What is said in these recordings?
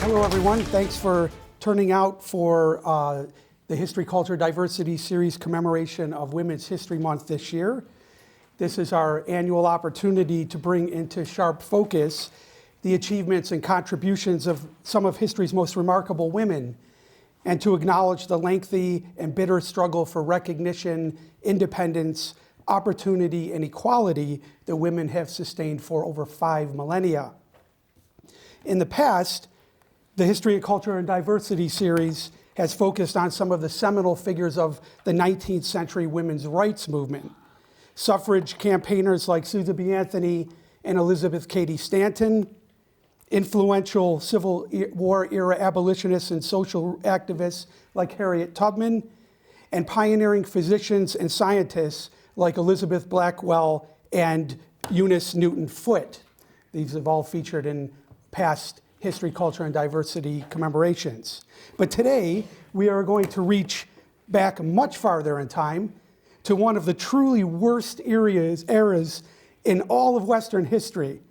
Hello, everyone. Thanks for turning out for the History, Culture, Diversity Series commemoration of Women's History Month this year. This is our annual opportunity to bring into sharp focus the achievements and contributions of some of history's most remarkable women, and to acknowledge the lengthy and bitter struggle for recognition, independence, opportunity, and equality that women have sustained for over 5 millennia. In the past, the History and Culture and Diversity series has focused on some of the seminal figures of the 19th century women's rights movement. Suffrage campaigners like Susan B. Anthony and Elizabeth Cady Stanton, influential Civil War era abolitionists and social activists like Harriet Tubman, and pioneering physicians and scientists like Elizabeth Blackwell and Eunice Newton Foote. These have all featured in past History, Culture, and Diversity commemorations. But today, we are going to reach back much farther in time to one of the truly worst eras in all of Western history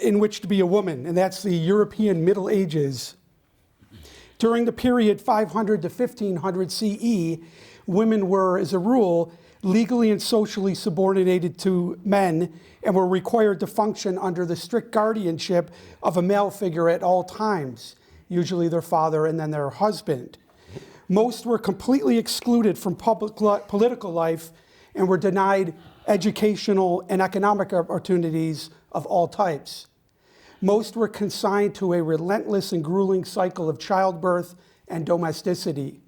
in which to be a woman, and that's the European Middle Ages. During the period 500 to 1500 CE, women were, as a rule, legally and socially subordinated to men and were required to function under the strict guardianship of a male figure at all times, usually their father and then their husband. Most were completely excluded from political life and were denied educational and economic opportunities of all types. Most were consigned to a relentless and grueling cycle of childbirth and domesticity.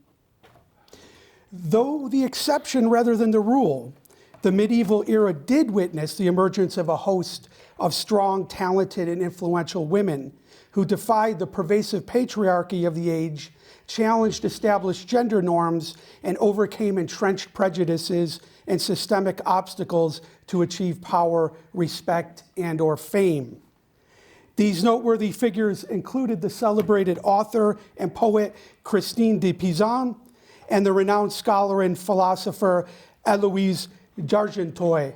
Though the exception rather than the rule, the medieval era did witness the emergence of a host of strong, talented, and influential women who defied the pervasive patriarchy of the age, challenged established gender norms, and overcame entrenched prejudices and systemic obstacles to achieve power, respect, and/or fame. These noteworthy figures included the celebrated author and poet Christine de Pizan and the renowned scholar and philosopher Héloïse d'Argenteuil.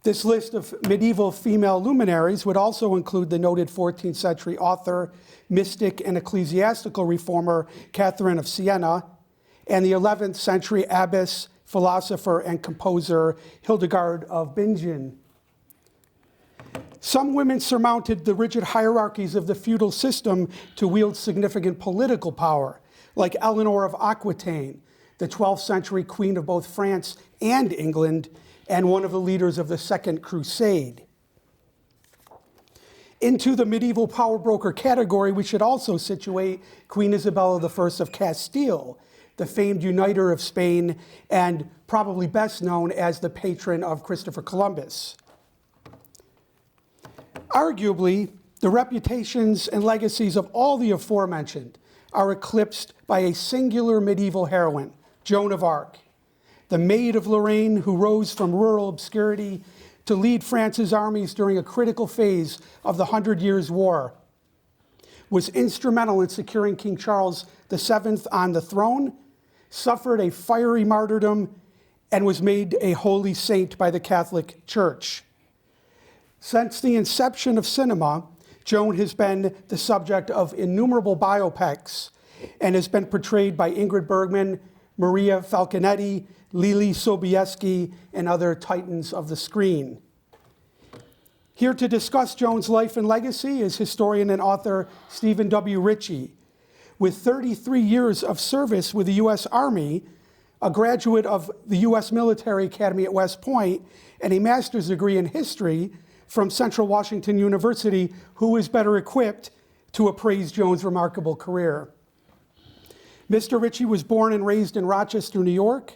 This list of medieval female luminaries would also include the noted 14th century author, mystic, and ecclesiastical reformer Catherine of Siena, and the 11th century abbess, philosopher, and composer Hildegard of Bingen. Some women surmounted the rigid hierarchies of the feudal system to wield significant political power, like Eleanor of Aquitaine, the 12th century queen of both France and England, and one of the leaders of the Second Crusade. Into the medieval power broker category, we should also situate Queen Isabella I of Castile, the famed uniter of Spain and probably best known as the patron of Christopher Columbus. Arguably, the reputations and legacies of all the aforementioned are eclipsed by a singular medieval heroine, Joan of Arc, the Maid of Lorraine who rose from rural obscurity to lead France's armies during a critical phase of the 100 Years' War, was instrumental in securing King Charles VII on the throne, suffered a fiery martyrdom, and was made a holy saint by the Catholic Church. Since the inception of cinema, Joan has been the subject of innumerable biopics and has been portrayed by Ingrid Bergman, Maria Falconetti, Lili Sobieski, and other titans of the screen. Here to discuss Joan's life and legacy is historian and author Stephen W. Richey. With 33 years of service with the U.S. Army, a graduate of the U.S. Military Academy at West Point, and a master's degree in history from Central Washington University, who is better equipped to appraise Joan's remarkable career. Mr. Richey was born and raised in Rochester, New York.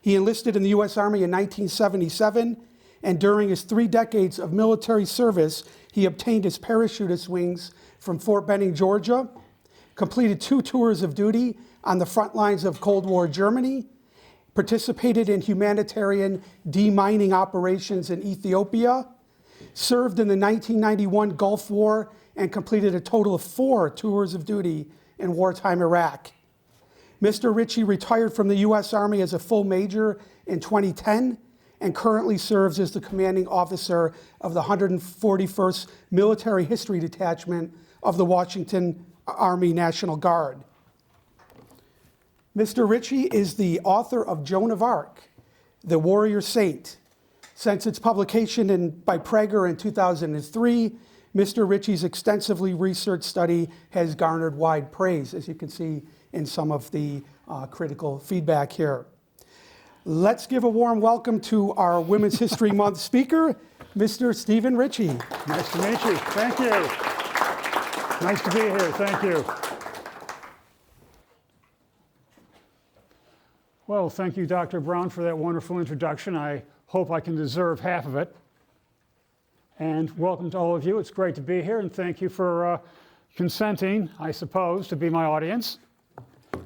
He enlisted in the U.S. Army in 1977, and during his 3 decades of military service, he obtained his parachutist wings from Fort Benning, Georgia, completed 2 tours of duty on the front lines of Cold War Germany, participated in humanitarian demining operations in Ethiopia, served in the 1991 Gulf War, and completed a total of 4 tours of duty in wartime Iraq. Mr. Richey retired from the U.S. Army as a full major in 2010 and currently serves as the commanding officer of the 141st Military History Detachment of the Washington Army National Guard. Mr. Richey is the author of Joan of Arc, The Warrior Saint. Since its publication by Prager in 2003, Mr. Richey's extensively researched study has garnered wide praise, as you can see in some of the critical feedback here. Let's give a warm welcome to our Women's History Month speaker, Mr. Stephen Richey. Nice to meet you. Thank you. Nice to be here. Thank you. Well, thank you, Dr. Brown, for that wonderful introduction. I hope I can deserve half of it. And welcome to all of you. It's great to be here, and thank you for consenting, I suppose, to be my audience.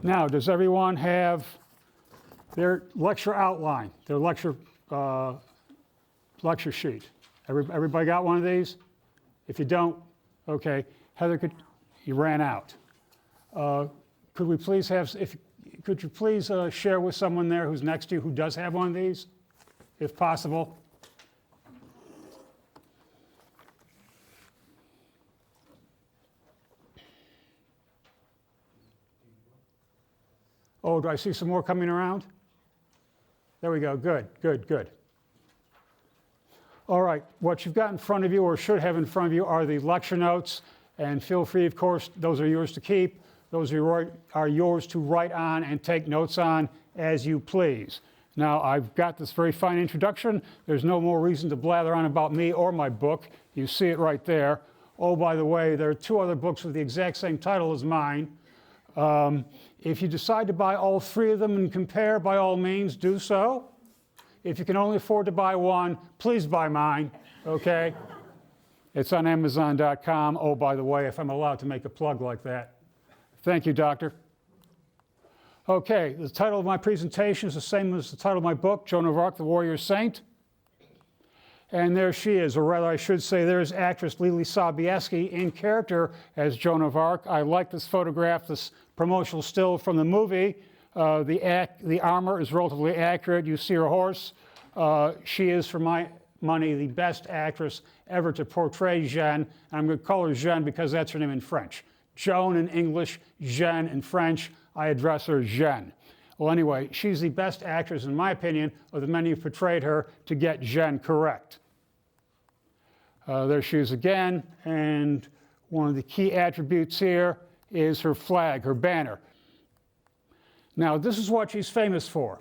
Now, does everyone have their lecture outline, their lecture sheet? Everybody got one of these? If you don't, okay. Heather, you ran out. Could we please have, could you please share with someone there who's next to you who does have one of these, if possible? Oh, do I see some more coming around? There we go. Good, good, good. All right, what you've got in front of you, or should have in front of you, are the lecture notes. And feel free, of course, those are yours to keep. Those are yours to write on and take notes on as you please. Now, I've got this very fine introduction. There's no more reason to blather on about me or my book. You see it right there. Oh, by the way, there are two other books with the exact same title as mine. If you decide to buy all three of them and compare, by all means, do so. If you can only afford to buy one, please buy mine, okay? It's on Amazon.com. Oh, by the way, if I'm allowed to make a plug like that. Thank you, Doctor. Okay, the title of my presentation is the same as the title of my book, Joan of Arc, The Warrior Saint. And there she is, or rather I should say there's actress Lily Sobieski in character as Joan of Arc. I like this photograph, this promotional still from the movie. The armor is relatively accurate. You see her horse. She is, for my money, the best actress ever to portray Jeanne. I'm going to call her Jeanne because that's her name in French. Joan in English, Jeanne in French. I address her Jeanne. Well, anyway, she's the best actress, in my opinion, of the many who portrayed her to get Jeanne correct. There she is again, and one of the key attributes here is her flag, her banner. Now, this is what she's famous for.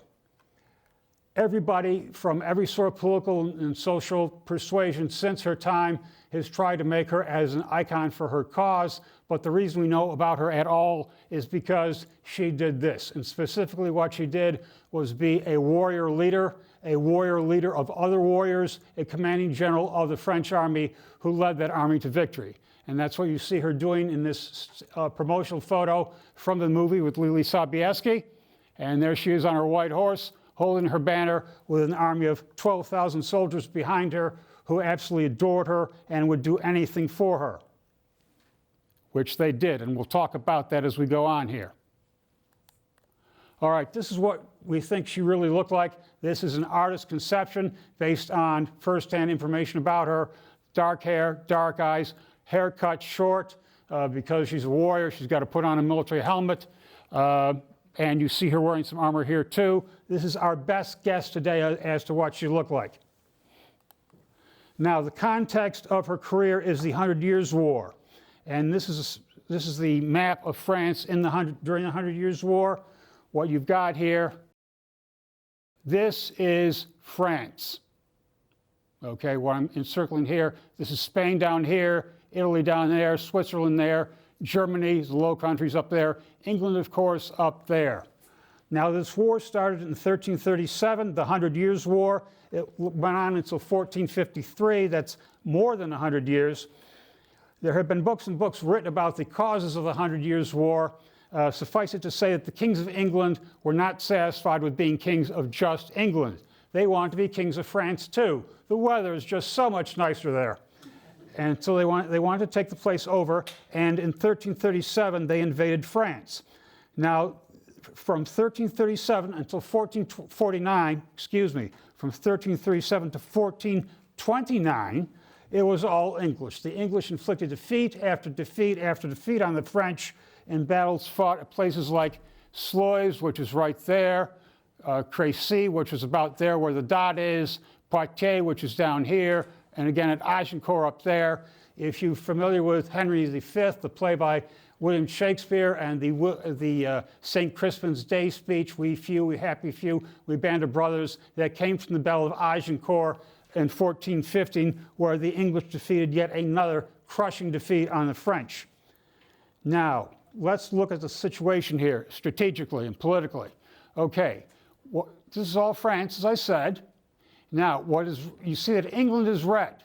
Everybody from every sort of political and social persuasion since her time has tried to make her as an icon for her cause, but the reason we know about her at all is because she did this. And specifically what she did was be a warrior leader of other warriors, a commanding general of the French army who led that army to victory. And that's what you see her doing in this promotional photo from the movie with Lily Sobieski. And there she is on her white horse, holding her banner with an army of 12,000 soldiers behind her who absolutely adored her and would do anything for her, which they did. And we'll talk about that as we go on here. All right, this is what we think she really looked like. This is an artist's conception based on first-hand information about her. Dark hair, dark eyes, hair cut short. Because she's a warrior, she's got to put on a military helmet. And you see her wearing some armor here too. This is our best guess today as to what she looked like. Now, the context of her career is the 100 Years' War. And this is the map of France during the 100 Years' War. What you've got here, this is France. Okay, what I'm encircling here, this is Spain down here, Italy down there, Switzerland there, Germany, the Low Countries up there, England, of course, up there. Now, this war started in 1337, the 100 Years' War. It went on until 1453. That's more than 100 years. There have been books and books written about the causes of the 100 Years' War. Suffice it to say that the kings of England were not satisfied with being kings of just England. They wanted to be kings of France, too. The weather is just so much nicer there. And so they wanted to take the place over, and in 1337, they invaded France. Now, from 1337 until 1449, from 1337 to 1429, it was all English. The English inflicted defeat after defeat after defeat on the French in battles fought at places like Sluys, which is right there, Crécy, which is about there where the dot is, Poitiers, which is down here, and again at Agincourt up there. If you're familiar with Henry V, the play by William Shakespeare, and the St. Crispin's Day speech, we few, we happy few, we band of brothers, that came from the Battle of Agincourt in 1415, where the English defeated yet another crushing defeat on the French. Now, let's look at the situation here, strategically and politically. Okay, this is all France, as I said. Now, you see that England is red,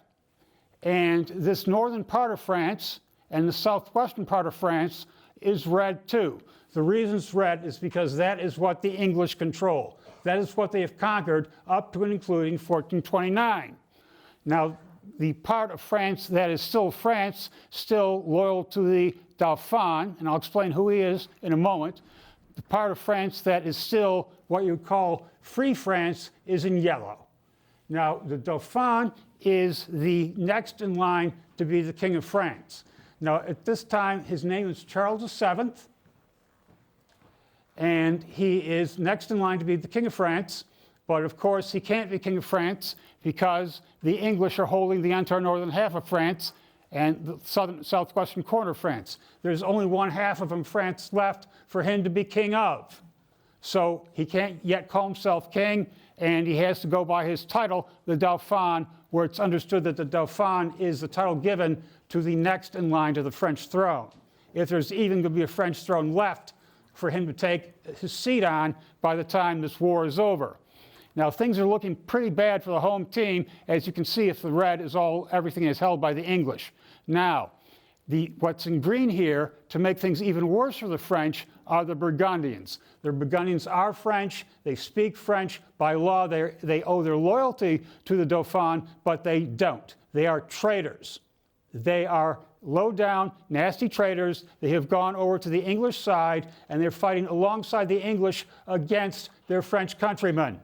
and this northern part of France and the southwestern part of France is red too. The reason it's red is because that is what the English control. That is what they have conquered up to and including 1429. Now, the part of France that is still France, still loyal to the Dauphin, and I'll explain who he is in a moment, the part of France that is still what you call Free France is in yellow. Now, the Dauphin is the next in line to be the King of France. Now, at this time, his name is Charles VII, and he is next in line to be the King of France. But of course, he can't be King of France because the English are holding the entire northern half of France and the southwestern corner of France. There's only one half of France left for him to be king of. So he can't yet call himself king, and he has to go by his title, the Dauphin, where it's understood that the Dauphin is the title given to the next in line to the French throne. If there's even going to be a French throne left for him to take his seat on by the time this war is over. Now, things are looking pretty bad for the home team. As you can see, if the red is everything is held by the English. Now, what's in green here, to make things even worse for the French, are the Burgundians. The Burgundians are French. They speak French. By law, they owe their loyalty to the Dauphin, but they don't. They are traitors. They are low-down, nasty traitors. They have gone over to the English side, and they're fighting alongside the English against their French countrymen.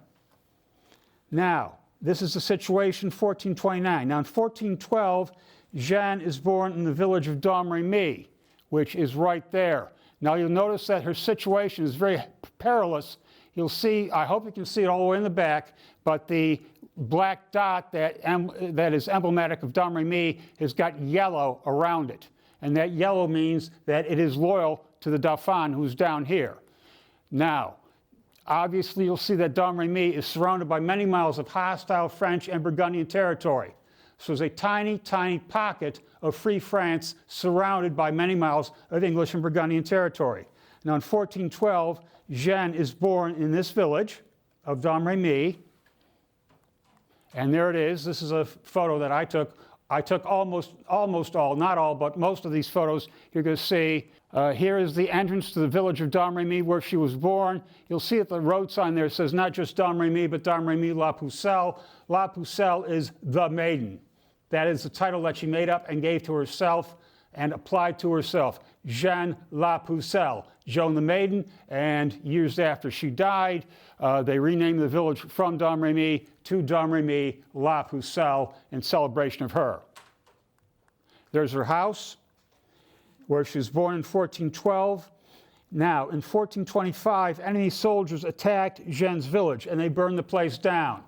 Now, this is the situation in 1429. Now, in 1412, Jeanne is born in the village of Domremy, which is right there. Now, you'll notice that her situation is very perilous. You'll see, I hope you can see it all the way in the back, but the black dot that is emblematic of Domremy has got yellow around it. And that yellow means that it is loyal to the Dauphin, who's down here. Now, obviously, you'll see that Domremy is surrounded by many miles of hostile French and Burgundian territory. So there's a tiny, tiny pocket of free France surrounded by many miles of English and Burgundian territory. Now, in 1412, Jeanne is born in this village of Domremy. And there it is. This is a photo that I took. I took almost all, not all, but most of these photos. You're going to see here is the entrance to the village of Domremy where she was born. You'll see at the road sign there it says not just Domremy, but Domremy La Pucelle. La Pucelle is the maiden. That is the title that she made up and gave to herself and applied to herself. Jeanne La Pucelle, Joan the Maiden, and years after she died, they renamed the village from Domremy to Domremy La Pucelle in celebration of her. There's her house, where she was born in 1412. Now, in 1425, enemy soldiers attacked Jeanne's village, and they burned the place down.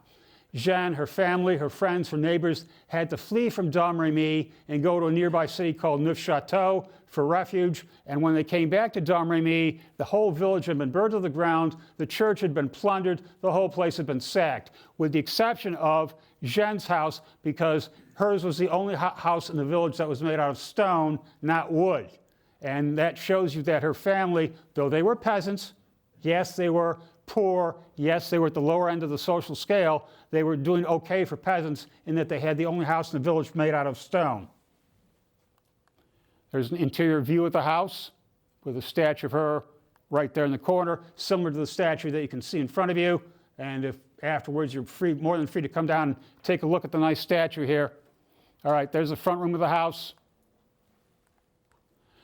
Jeanne, her family, her friends, her neighbors had to flee from Domremy and go to a nearby city called Neufchâteau for refuge. And when they came back to Domremy, the whole village had been burned to the ground, the church had been plundered, the whole place had been sacked, with the exception of Jeanne's house, because hers was the only house in the village that was made out of stone, not wood. And that shows you that her family, though they were peasants, yes, they were poor, yes, they were at the lower end of the social scale, they were doing okay for peasants in that they had the only house in the village made out of stone. There's an interior view of the house with a statue of her right there in the corner, similar to the statue that you can see in front of you. And if afterwards you're more than free to come down and take a look at the nice statue here. All right, there's the front room of the house.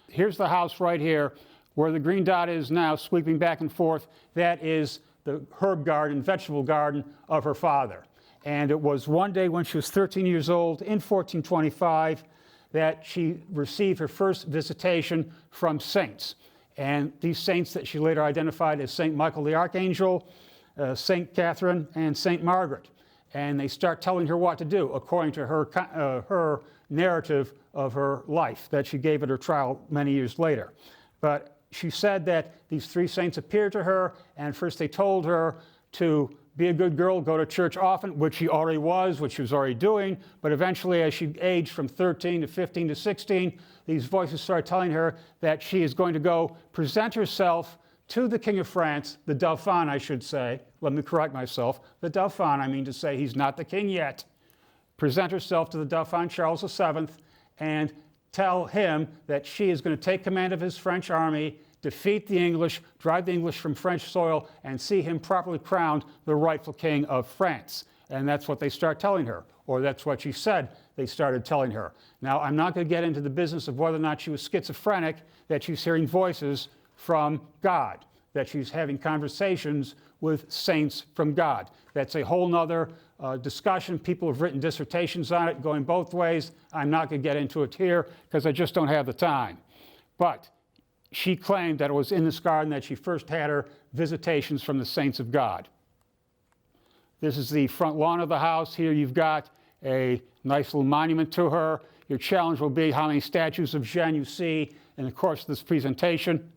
Here's the house right here Where the green dot is now, sweeping back and forth, that is the herb garden, vegetable garden of her father. And it was one day when she was 13 years old in 1425 that she received her first visitation from saints. And these saints that she later identified as St. Michael the Archangel, St. Catherine, and St. Margaret. And they start telling her what to do according to her narrative of her life that she gave at her trial many years later. But she said that these three saints appeared to her, and first they told her to be a good girl, go to church often, which she already was, which she was already doing. But eventually, as she aged from 13 to 15 to 16, these voices started telling her that she is going to go present herself to the King of France, the Dauphin, I should say. Let me correct myself. The Dauphin, I mean to say, he's not the king yet. Present herself to the Dauphin Charles VII and tell him that she is going to take command of his French army, defeat the English, drive the English from French soil, and see him properly crowned the rightful king of France. And that's what they start telling her, or that's what she said they started telling her. Now, I'm not going to get into the business of whether or not she was schizophrenic, that she's hearing voices from God, that she's having conversations with saints from God. That's a whole nother discussion. People have written dissertations on it going both ways. I'm not going to get into it here because I just don't have the time. But she claimed that it was in this garden that she first had her visitations from the saints of God. This is the front lawn of the house. Here you've got a nice little monument to her. Your challenge will be how many statues of Jeanne you see in the course of this presentation.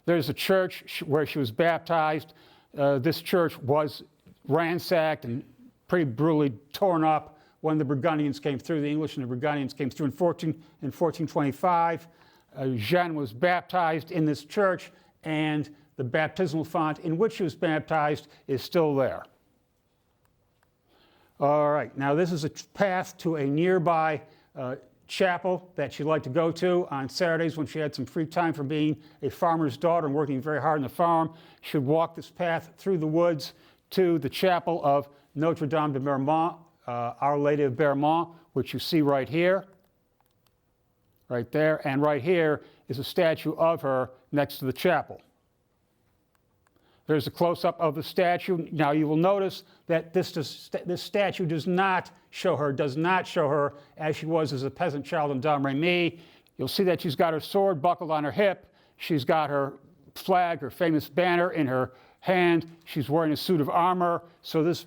There's a church where she was baptized. This church was ransacked and pretty brutally torn up when the Burgundians came through. The English and the Burgundians came through in 1425. Jeanne was baptized in this church, and the baptismal font in which she was baptized is still there. All right, now this is a path to a nearby chapel that she liked to go to on Saturdays when she had some free time from being a farmer's daughter and working very hard on the farm. She would walk this path through the woods to the chapel of Notre Dame de Bermont, Our Lady of Bermont, which you see right here, right there, and right here is a statue of her next to the chapel. There's a close-up of the statue. Now you will notice that this statue does not show her as she was as a peasant child in Domremy. You'll see that she's got her sword buckled on her hip. She's got her flag, her famous banner in her hand. She's wearing a suit of armor. So this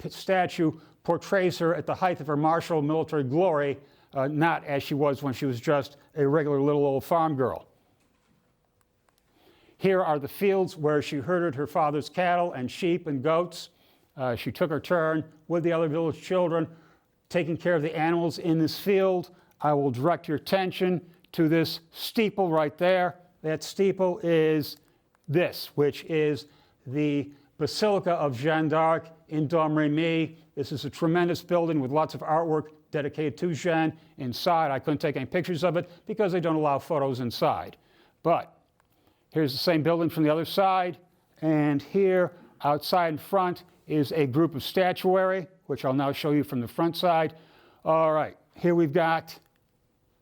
statue portrays her at the height of her martial military glory, not as she was when she was just a regular little old farm girl. Here are the fields where she herded her father's cattle and sheep and goats. She took her turn with the other village children, taking care of the animals in this field. I will direct your attention to this steeple right there. That steeple is this, which is the Basilica of Jeanne d'Arc in Domremy. This is a tremendous building with lots of artwork dedicated to Jeanne inside. I couldn't take any pictures of it because they don't allow photos inside. But here's the same building from the other side, and here, outside in front, is a group of statuary, which I'll now show you from the front side. All right, here we've got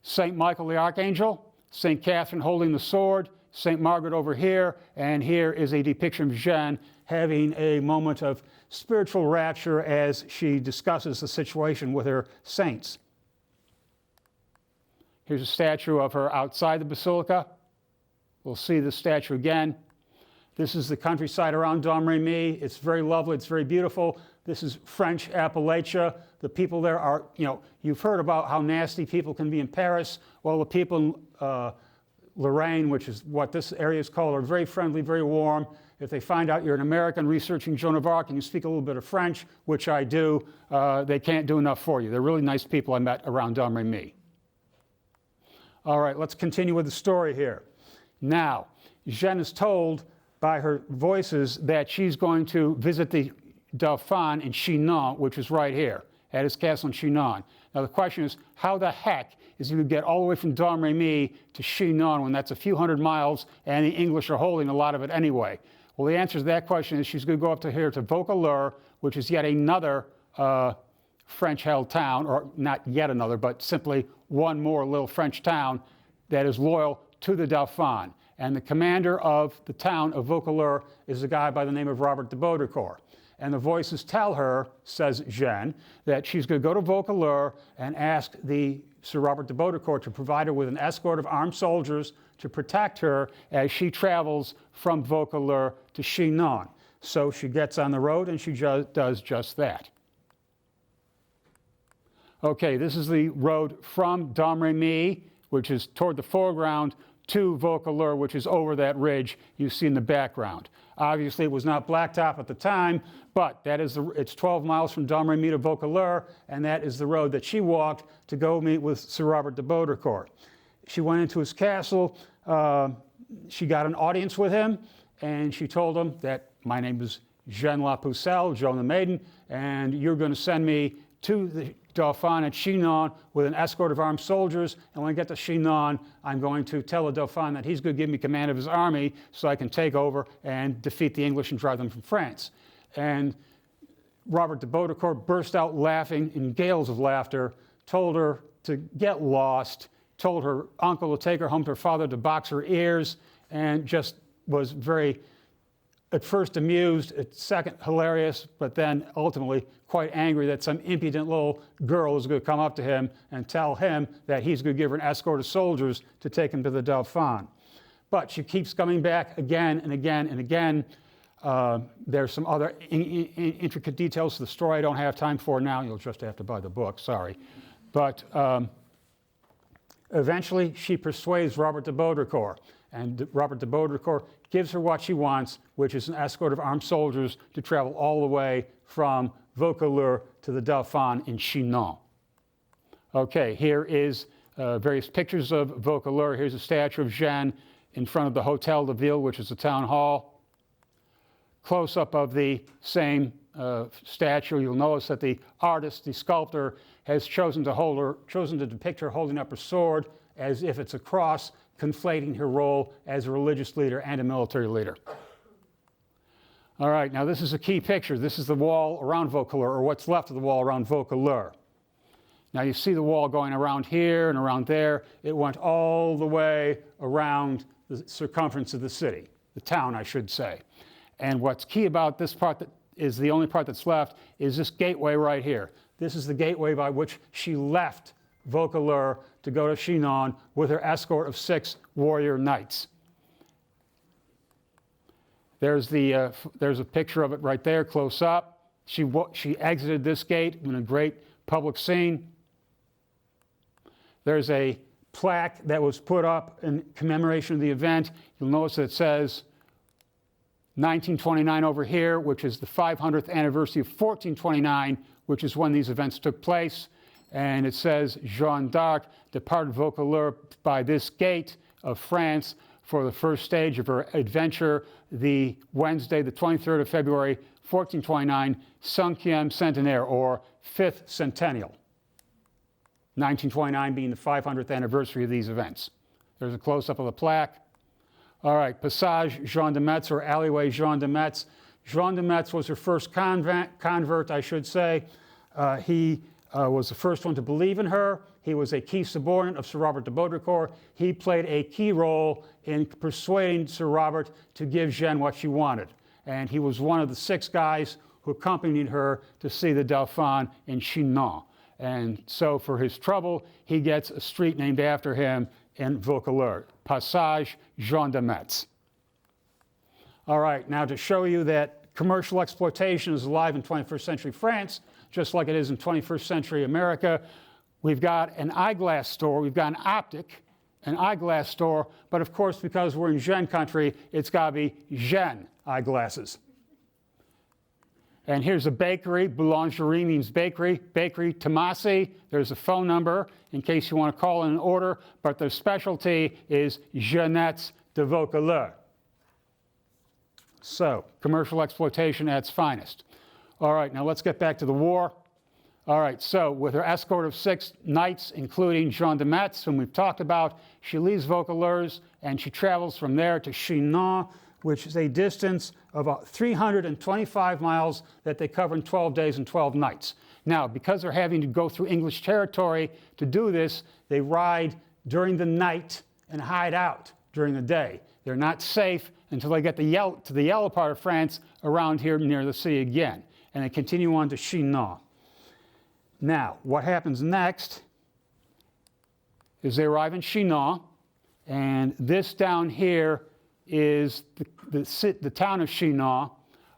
St. Michael the Archangel, St. Catherine holding the sword, St. Margaret over here, and here is a depiction of Jeanne having a moment of spiritual rapture as she discusses the situation with her saints. Here's a statue of her outside the basilica. We'll see the statue again. This is the countryside around Domremy. It's very lovely. It's very beautiful. This is French Appalachia. The people there are, you've heard about how nasty people can be in Paris. Well, the people in Lorraine, which is what this area is called, are very friendly, very warm. If they find out you're an American researching Joan of Arc and you speak a little bit of French, which I do, they can't do enough for you. They're really nice people I met around Domremy. All right, let's continue with the story here. Now, Jeanne is told by her voices that she's going to visit the Dauphin in Chinon, which is right here, at his castle in Chinon. Now, the question is, how the heck is he going to get all the way from Domremy to Chinon when that's a few hundred miles and the English are holding a lot of it anyway? Well, the answer to that question is she's going to go up to here to Vaucouleurs, which is yet another French-held town, or not yet another, but simply one more little French town that is loyal to the Dauphin. And the commander of the town of Vaucouleurs is a guy by the name of Robert de Baudricourt. And the voices tell her, says Jeanne, that she's going to go to Vaucouleurs and ask the Sir Robert de Baudricourt to provide her with an escort of armed soldiers to protect her as she travels from Vaucouleurs to Chinon. So she gets on the road and she does just that. Okay, this is the road from Domremy, which is toward the foreground, to Vaucouleurs, which is over that ridge you see in the background. Obviously, it was not blacktop at the time, but it's 12 miles from Domremy to Vaucouleurs, and that is the road that she walked to go meet with Sir Robert de Baudricourt. She went into his castle. She got an audience with him, and she told him that my name is Jeanne la Pucelle, Joan the Maiden, and you're going to send me to the Dauphin at Chinon with an escort of armed soldiers, and when I get to Chinon, I'm going to tell the Dauphin that he's going to give me command of his army so I can take over and defeat the English and drive them from France. And Robert de Baudricourt burst out laughing in gales of laughter, told her to get lost, told her uncle to take her home to her father to box her ears, and just was very, at first amused, at second hilarious, but then ultimately quite angry that some impudent little girl is going to come up to him and tell him that he's going to give her an escort of soldiers to take him to the Dauphin. But she keeps coming back again and again and again. There's some other intricate details to the story I don't have time for now. You'll just have to buy the book, sorry. But eventually she persuades Robert de Baudricourt, and Robert de Baudricourt gives her what she wants, which is an escort of armed soldiers to travel all the way from Vaucouleurs to the Dauphin in Chinon. Okay, here is various pictures of Vaucouleurs. Here's a statue of Jeanne in front of the Hôtel de Ville, which is the town hall. Close-up of the same statue, you'll notice that the artist, the sculptor, has chosen to depict her holding up her sword as if it's a cross, conflating her role as a religious leader and a military leader. All right, now this is a key picture. This is the wall around Vaucouleurs, or what's left of the wall around Vaucouleurs. Now you see the wall going around here and around there. It went all the way around the circumference of the city, the town, I should say. And what's key about this part that is the only part that's left is this gateway right here. This is the gateway by which she left Vaucouleurs to go to Chinon with her escort of 6 warrior knights. There's a picture of it right there, close up. She exited this gate in a great public scene. There's a plaque that was put up in commemoration of the event. You'll notice that it says 1929 over here, which is the 500th anniversary of 1429, which is when these events took place. And it says, Jeanne d'Arc departed Vaucouleurs by this gate of France for the first stage of her adventure, the Wednesday, the 23rd of February, 1429, 5e centenaire, or 5th centennial. 1929 being the 500th anniversary of these events. There's a close-up of the plaque. All right, Passage Jean de Metz, or Alleyway Jean de Metz. Jean de Metz was her first convert, I should say. He was the first one to believe in her. He was a key subordinate of Sir Robert de Baudricourt. He played a key role in persuading Sir Robert to give Jeanne what she wanted. And he was one of the 6 guys who accompanied her to see the Dauphin in Chinon. And so for his trouble, he gets a street named after him in Vaucouleurs, Passage Jean de Metz. All right, now to show you that commercial exploitation is alive in 21st century France, just like it is in 21st century America, we've got an eyeglass store, we've got an optic, an eyeglass store, but of course, because we're in Jeanne country, it's got to be Jeanne eyeglasses. And here's a bakery. Boulangerie means bakery. Bakery Tomasi. There's a phone number in case you want to call in an order, but their specialty is Jeanette's de Vaucouleurs. So, commercial exploitation at its finest. All right, now let's get back to the war. All right, so with her escort of 6 knights, including Jean de Metz, whom we've talked about, she leaves Vaucouleurs and she travels from there to Chinon, which is a distance of about 325 miles that they cover in 12 days and 12 nights. Now, because they're having to go through English territory to do this, they ride during the night and hide out during the day. They're not safe until they get to the yellow part of France around here near the sea again. And they continue on to Chinon. Now, what happens next is they arrive in Chinon, and this down here is the town of Chinon.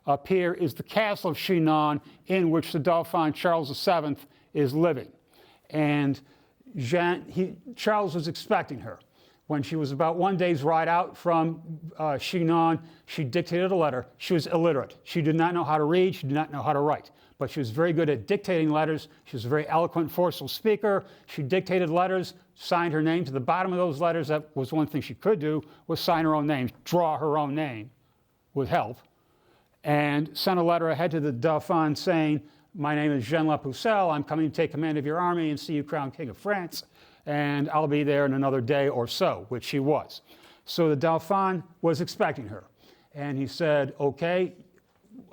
Up here is the castle of Chinon, in which the Dauphin Charles VII is living. And Charles was expecting her. When she was about 1 day's ride out from Chinon, she dictated a letter. She was illiterate. She did not know how to read. She did not know how to write. But she was very good at dictating letters. She was a very eloquent, forceful speaker. She dictated letters, signed her name to the bottom of those letters. That was one thing she could do, was sign her own name, draw her own name with help, and sent a letter ahead to the Dauphin saying, "My name is Jean La Pucelle. I'm coming to take command of your army and see you crowned King of France, and I'll be there in another day or so," which she was. So the Dauphin was expecting her. And he said, "Okay,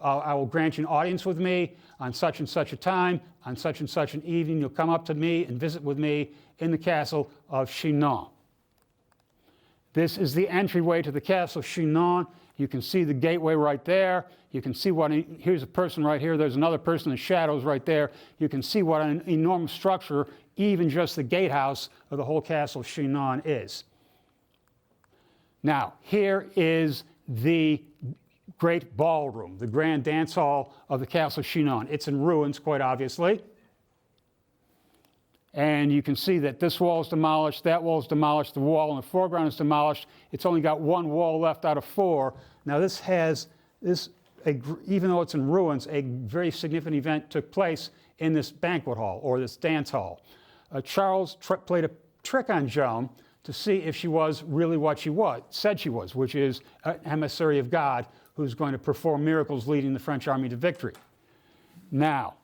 I will grant you an audience with me on such and such a time, on such and such an evening. You'll come up to me and visit with me in the castle of Chinon." This is the entryway to the castle of Chinon. You can see the gateway right there. You can see here's a person right here. There's another person in the shadows right there. You can see what an enormous structure, even just the gatehouse of the whole castle of Chinon is. Now, here is the great ballroom, the grand dance hall of the castle of Chinon. It's in ruins, quite obviously. And you can see that this wall is demolished, that wall is demolished, the wall in the foreground is demolished. It's only got one wall left out of four. Now this has, even though it's in ruins, a very significant event took place in this banquet hall, or this dance hall. Charles played a trick on Joan to see if she was really what she said she was, which is an emissary of God who's going to perform miracles leading the French army to victory. Now,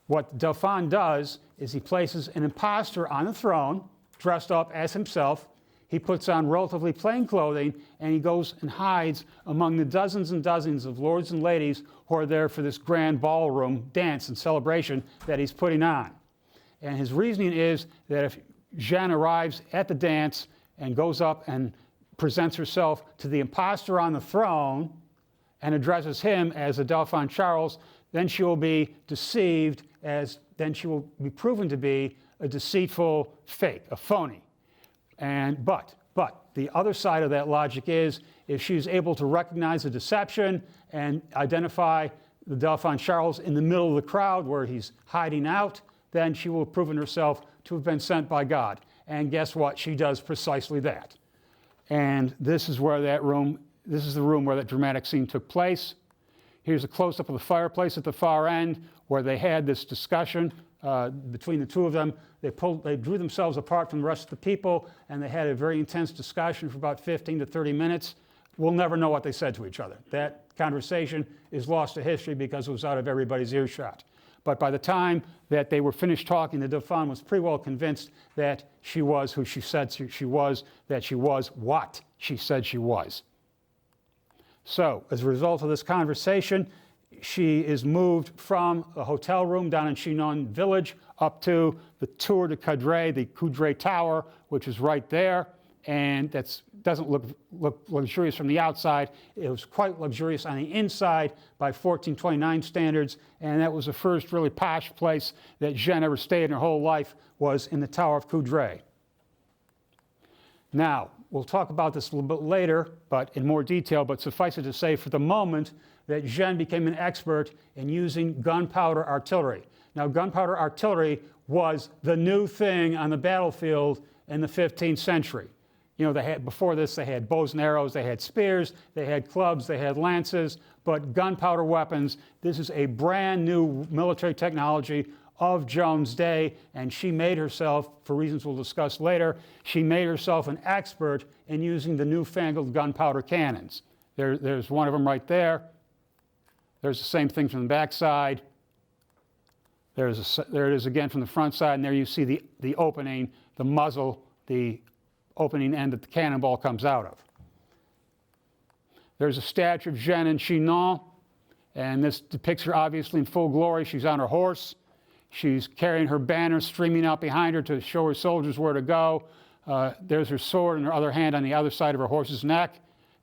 what the Dauphin does is he places an impostor on the throne, dressed up as himself. He puts on relatively plain clothing, and he goes and hides among the dozens and dozens of lords and ladies who are there for this grand ballroom dance and celebration that he's putting on. And his reasoning is that if Jeanne arrives at the dance and goes up and presents herself to the impostor on the throne and addresses him as the Dauphin Charles, then she will be deceived, then she will be proven to be a deceitful fake, a phony. But the other side of that logic is, if she's able to recognize the deception and identify the Dauphin Charles in the middle of the crowd where he's hiding out, then she will have proven herself to have been sent by God. And guess what? She does precisely that. And this is the room where that dramatic scene took place. Here's a close-up of the fireplace at the far end where they had this discussion between the two of them. They drew themselves apart from the rest of the people, and they had a very intense discussion for about 15 to 30 minutes. We'll never know what they said to each other. That conversation is lost to history because it was out of everybody's earshot. But by the time that they were finished talking, the Dauphin was pretty well convinced that she was who she said she was, that she was what she said she was. So, as a result of this conversation, she is moved from a hotel room down in Chinon village up to the Tour de Coudray, the Coudray Tower, which is right there. And that doesn't look luxurious from the outside. It was quite luxurious on the inside by 1429 standards. And that was the first really posh place that Jeanne ever stayed in her whole life, was in the Tower of Coudray. Now, we'll talk about this a little bit later, but in more detail, but suffice it to say for the moment that Jeanne became an expert in using gunpowder artillery. Now, gunpowder artillery was the new thing on the battlefield in the 15th century. You know, before this, they had bows and arrows, they had spears, they had clubs, they had lances, but gunpowder weapons, this is a brand new military technology of Joan's day, and she made herself, for reasons we'll discuss later, she made herself an expert in using the newfangled gunpowder cannons. There's one of them right there. There's the same thing from the back side. There it is again from the front side, and there you see the opening, the muzzle, the opening end that the cannonball comes out of. There's a statue of Jeanne in Chinon, and this depicts her obviously in full glory. She's on her horse. She's carrying her banner streaming out behind her to show her soldiers where to go. There's her sword in her other hand on the other side of her horse's neck.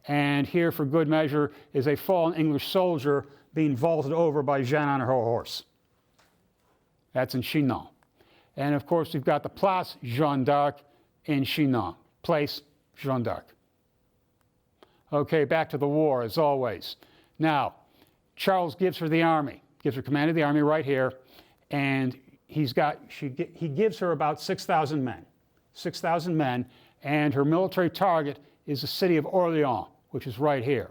And here, for good measure, is a fallen English soldier being vaulted over by Jeanne on her horse. That's in Chinon. And of course, we've got the Place Jeanne d'Arc in Chinon. Place Jeanne d'Arc. Okay, back to the war, as always. Now, Charles gives her the army, gives her command of the army right here, and he gives her about 6,000 men. 6,000 men, and her military target is the city of Orléans, which is right here.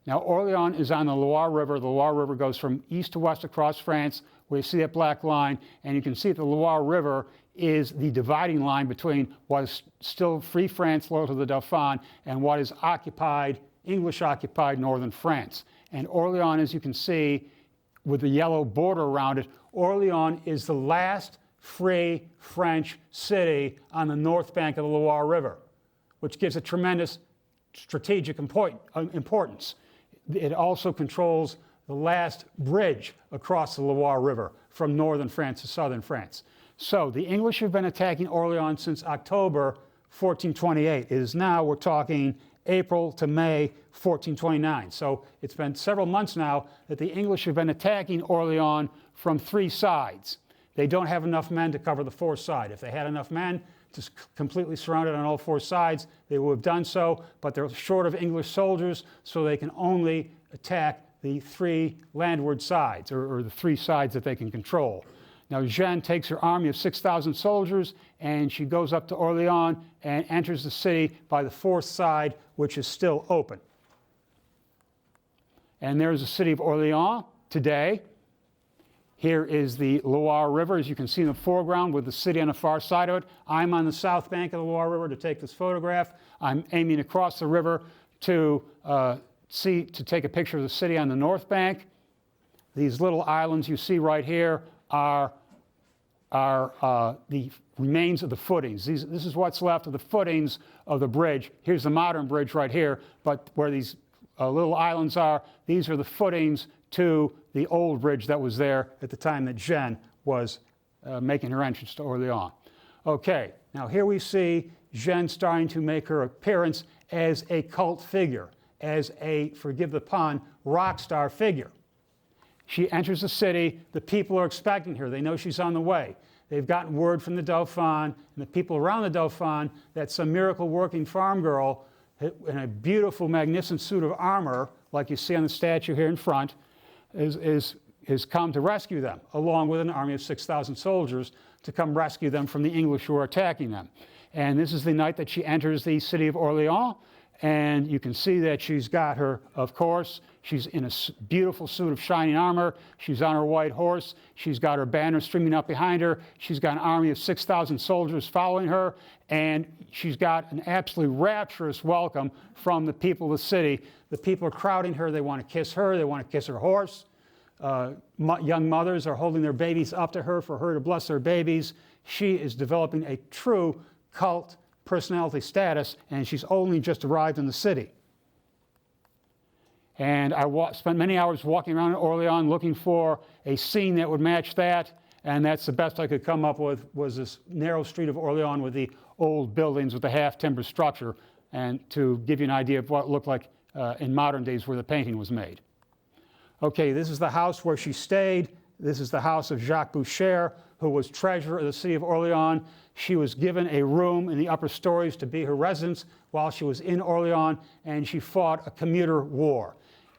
Now, Orléans is on the Loire River. The Loire River goes from east to west across France, where you see that black line, and you can see that the Loire River is the dividing line between what is still Free France, loyal to the Dauphin, and what is occupied, English-occupied northern France. And Orléans, as you can see, with the yellow border around it, Orléans is the last free French city on the north bank of the Loire River, which gives it tremendous strategic importance. It also controls the last bridge across the Loire River from northern France to southern France. So the English have been attacking Orléans since October 1428. It is now, we're talking April to May 1429. So it's been several months now that the English have been attacking Orléans from three sides. They don't have enough men to cover the fourth side. If they had enough men to completely surround it on all four sides, they would have done so, but they're short of English soldiers, so they can only attack the three landward sides, or the three sides that they can control. Now, Jeanne takes her army of 6,000 soldiers, and she goes up to Orléans and enters the city by the fourth side, which is still open. And there's the city of Orléans today. Here is the Loire River, as you can see in the foreground, with the city on the far side of it. I'm on the south bank of the Loire River to take this photograph. I'm aiming across the river to take a picture of the city on the north bank. These little islands you see right here are the remains of the footings. This is what's left of the footings of the bridge. Here's the modern bridge right here, but where these little islands are, these are the footings to the old bridge that was there at the time that Jeanne was making her entrance to Orléans. Okay, now here we see Jeanne starting to make her appearance as a cult figure, as a, forgive the pun, rock star figure. She enters the city. The people are expecting her. They know she's on the way. They've gotten word from the Dauphin and the people around the Dauphin that some miracle working farm girl in a beautiful, magnificent suit of armor, like you see on the statue here in front, is come to rescue them, along with an army of 6,000 soldiers to come rescue them from the English who are attacking them. And this is the night that she enters the city of Orléans. And you can see that she's got her, of course, she's in a beautiful suit of shining armor. She's on her white horse. She's got her banner streaming up behind her. She's got an army of 6,000 soldiers following her. And she's got an absolutely rapturous welcome from the people of the city. The people are crowding her. They want to kiss her. They want to kiss her horse. Young mothers are holding their babies up to her for her to bless their babies. She is developing a true cult personality status, and she's only just arrived in the city. And I spent many hours walking around Orléans looking for a scene that would match that, and that's the best I could come up with, was this narrow street of Orléans with the old buildings with the half-timber structure, and to give you an idea of what it looked like in modern days where the painting was made. Okay, this is the house where she stayed. This is the house of Jacques Boucher, who was treasurer of the city of Orléans. She was given a room in the upper stories to be her residence while she was in Orléans, and she fought a commuter war.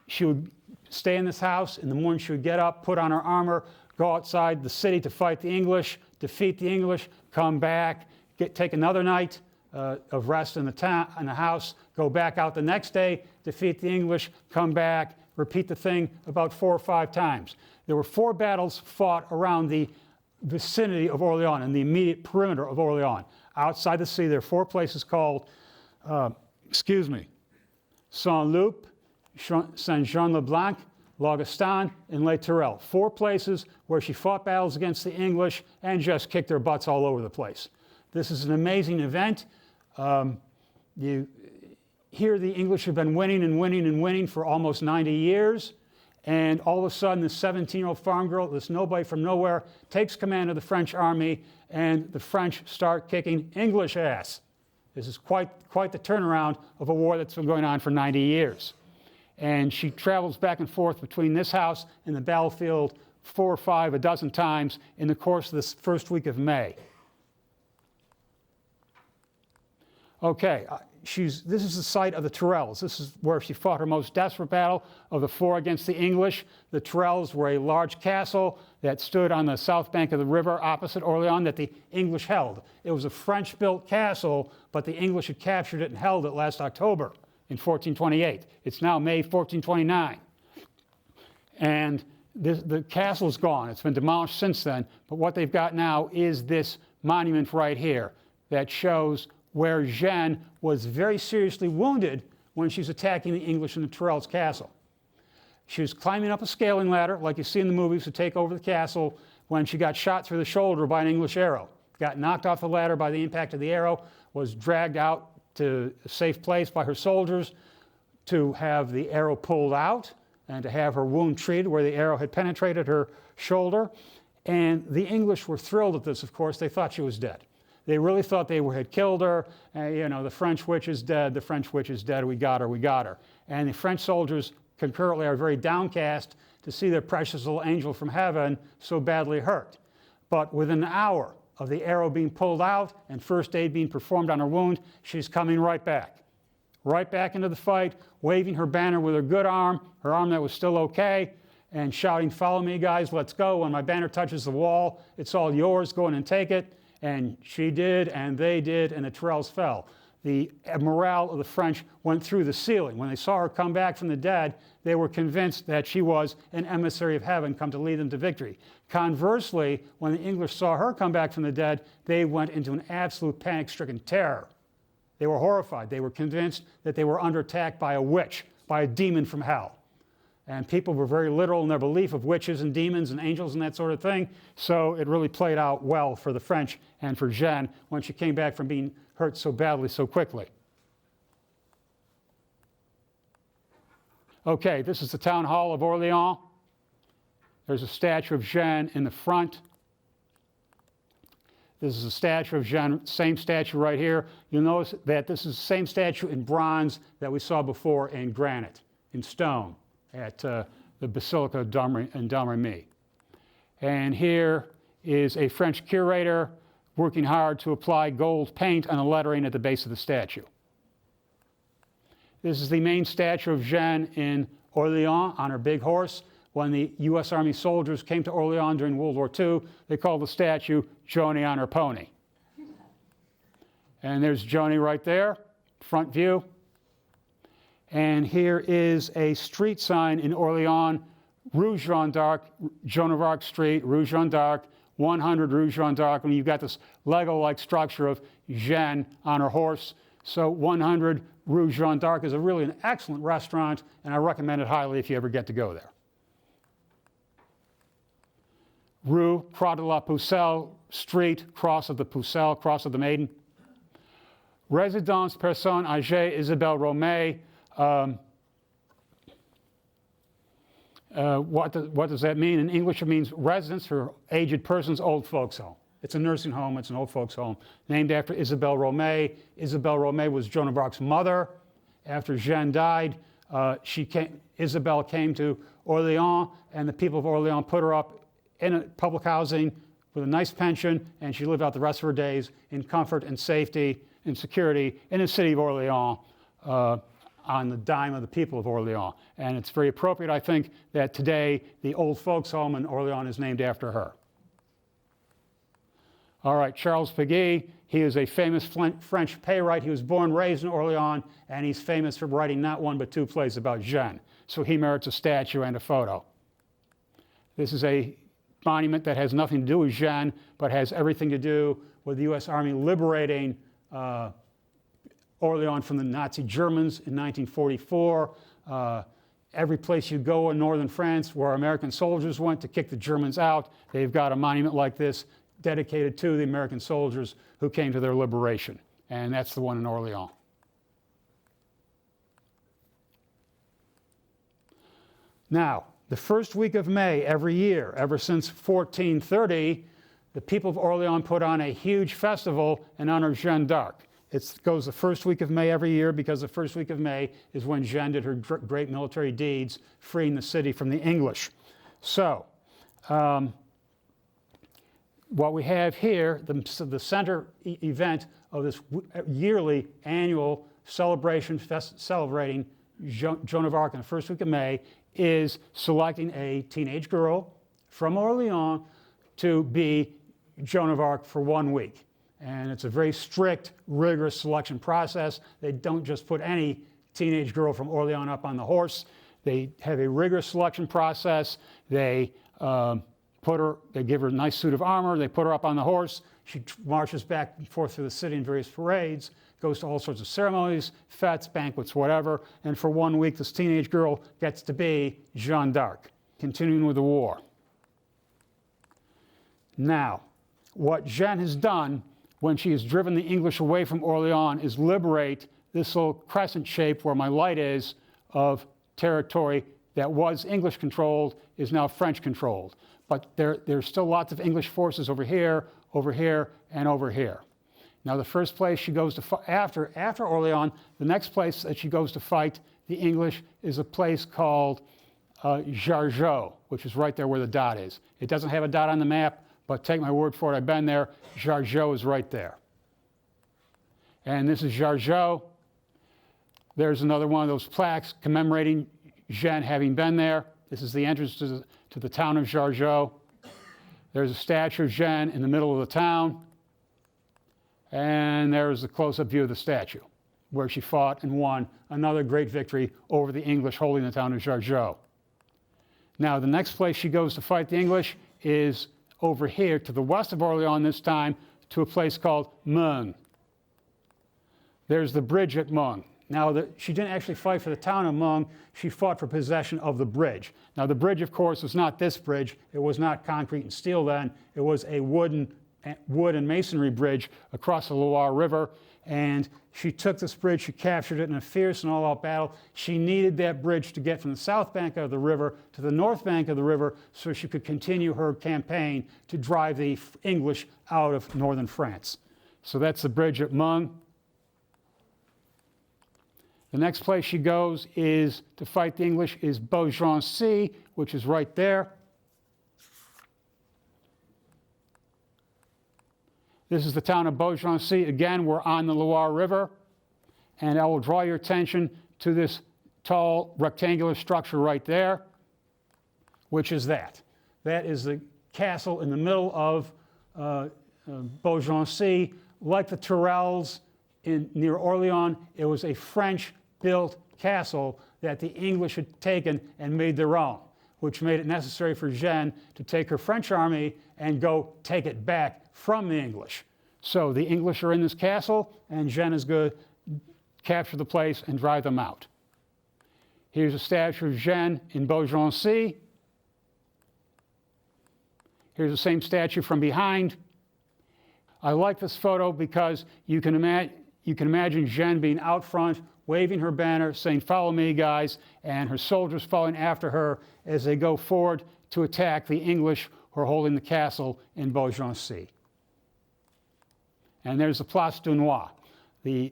She would stay in this house. In the morning, she would get up, put on her armor, go outside the city to fight the English, defeat the English, come back, take another night of rest in the house, go back out the next day, defeat the English, come back, repeat the thing about 4 or 5 times. There were 4 battles fought around the vicinity of Orléans and the immediate perimeter of Orléans. Outside the city, there are 4 places called, Saint-Loup, Saint-Jean-le-Blanc, L'Augustin, and Les Tourelles. 4 places where she fought battles against the English and just kicked their butts all over the place. This is an amazing event. Here the English have been winning and winning and winning for almost 90 years. And all of a sudden, this 17-year-old farm girl, this nobody from nowhere, takes command of the French army, and the French start kicking English ass. This is quite the turnaround of a war that's been going on for 90 years. And she travels back and forth between this house and the battlefield 4 or 5, a dozen times in the course of this first week of May. Okay, this is the site of the Tourelles. This is where she fought her most desperate battle of the 4 against the English. The Tourelles were a large castle that stood on the south bank of the river opposite Orléans that the English held. It was a French-built castle, but the English had captured it and held it last October in 1428. It's now May 1429. And the castle's gone. It's been demolished since then, but what they've got now is this monument right here that shows where Jeanne was very seriously wounded when she's attacking the English in the Tourelles castle. She was climbing up a scaling ladder, like you see in the movies, to take over the castle when she got shot through the shoulder by an English arrow. Got knocked off the ladder by the impact of the arrow, was dragged out to a safe place by her soldiers to have the arrow pulled out and to have her wound treated where the arrow had penetrated her shoulder. And the English were thrilled at this, of course. They thought she was dead. They really thought they had killed her. You know, the French witch is dead, the French witch is dead, we got her, we got her. And the French soldiers concurrently are very downcast to see their precious little angel from heaven so badly hurt. But within an hour of the arrow being pulled out and first aid being performed on her wound, she's coming right back into the fight, waving her banner with her good arm, her arm that was still okay, and shouting, "Follow me, guys, let's go. When my banner touches the wall, it's all yours, go in and take it." And she did, and they did, and the Tourelles fell. The morale of the French went through the ceiling. When they saw her come back from the dead, they were convinced that she was an emissary of heaven come to lead them to victory. Conversely, when the English saw her come back from the dead, they went into an absolute panic-stricken terror. They were horrified. They were convinced that they were under attack by a witch, by a demon from hell. And people were very literal in their belief of witches and demons and angels and that sort of thing. So it really played out well for the French and for Jeanne when she came back from being hurt so badly so quickly. Okay, this is the town hall of Orléans. There's a statue of Jeanne in the front. This is a statue of Jeanne, same statue right here. You'll notice that this is the same statue in bronze that we saw before in granite, in stone, at the Basilica in Domremy. And here is a French curator working hard to apply gold paint on the lettering at the base of the statue. This is the main statue of Jeanne in Orléans on her big horse. When the U.S. Army soldiers came to Orléans during World War II, they called the statue Joni on her pony. And there's Joni right there, front view. And here is a street sign in Orléans, Rue Jeanne d'Arc, Joan of Arc Street, Rue Jeanne d'Arc, 100 Rue Jeanne d'Arc. And you've got this Lego-like structure of Jeanne on her horse. So 100 Rue Jeanne d'Arc is really an excellent restaurant, and I recommend it highly if you ever get to go there. Rue Croix de la Pucelle, Street, Cross of the Pucelle, Cross of the Maiden. Résidence Personne Âgée Isabelle Romay. What does that mean? In English, it means residence for aged persons, old folks home. It's a nursing home, it's an old folks home, named after Isabelle Romay. Isabelle Romay was Joan of Arc's mother. After Jeanne died, Isabelle came to Orléans, and the people of Orléans put her up in a public housing with a nice pension, and she lived out the rest of her days in comfort and safety and security in the city of Orléans on the dime of the people of Orléans. And it's very appropriate, I think, that today the old folks home in Orléans is named after her. All right, Charles Péguy, he is a famous French playwright. He was born and raised in Orléans, and he's famous for writing not one but two plays about Jeanne. So he merits a statue and a photo. This is a monument that has nothing to do with Jeanne, but has everything to do with the U.S. Army liberating Orléans from the Nazi Germans in 1944. Every place you go in northern France where American soldiers went to kick the Germans out, they've got a monument like this dedicated to the American soldiers who came to their liberation. And that's the one in Orléans. Now, the first week of May every year, ever since 1430, the people of Orléans put on a huge festival in honor of Jeanne d'Arc. It goes the first week of May every year because the first week of May is when Jeanne did her great military deeds, freeing the city from the English. So, what we have here, the center event of this yearly annual celebration celebrating Joan of Arc in the first week of May is selecting a teenage girl from Orleans to be Joan of Arc for 1 week. And it's a very strict, rigorous selection process. They don't just put any teenage girl from Orleans up on the horse. They have a rigorous selection process. They give her a nice suit of armor. They put her up on the horse. She marches back and forth through the city in various parades, goes to all sorts of ceremonies, fetes, banquets, whatever. And for 1 week, this teenage girl gets to be Jeanne d'Arc. Continuing with the war. Now, what Jeanne has done when she has driven the English away from Orleans is liberate this little crescent shape where my light is of territory that was English controlled is now French controlled. But there's still lots of English forces over here, and over here. Now the first place she goes to after Orleans, the next place that she goes to fight the English is a place called Jargeau, which is right there where the dot is. It doesn't have a dot on the map, but take my word for it, I've been there. Jargeau is right there. And this is Jargeau. There's another one of those plaques commemorating Jeanne having been there. This is the entrance to the town of Jargeau. There's a statue of Jeanne in the middle of the town. And there's a close-up view of the statue, where she fought and won another great victory over the English holding the town of Jargeau. Now, the next place she goes to fight the English is over here to the west of Orleans this time, to a place called Meung. There's the bridge at Meung. Now, she didn't actually fight for the town of Meung, she fought for possession of the bridge. Now, the bridge, of course, was not this bridge. It was not concrete and steel then. It was a wood and masonry bridge across the Loire River. And she took this bridge, she captured it in a fierce and all-out battle. She needed that bridge to get from the south bank of the river to the north bank of the river so she could continue her campaign to drive the English out of northern France. So that's the bridge at Meung. The next place she goes is to fight the English is Beaugency, which is right there. This is the town of Beaugency. Again, we're on the Loire River. And I will draw your attention to this tall rectangular structure right there, which is that. That is the castle in the middle of Beaugency. Like the Tourelles near Orleans, it was a French-built castle that the English had taken and made their own, which made it necessary for Jeanne to take her French army and go take it back from the English. So the English are in this castle, and Jeanne is going to capture the place and drive them out. Here's a statue of Jeanne in Beaugency. Here's the same statue from behind. I like this photo because you can imagine Jeanne being out front, waving her banner, saying, "Follow me, guys," and her soldiers following after her as they go forward to attack the English who are holding the castle in Beaugency. And there's the Place Dunois. The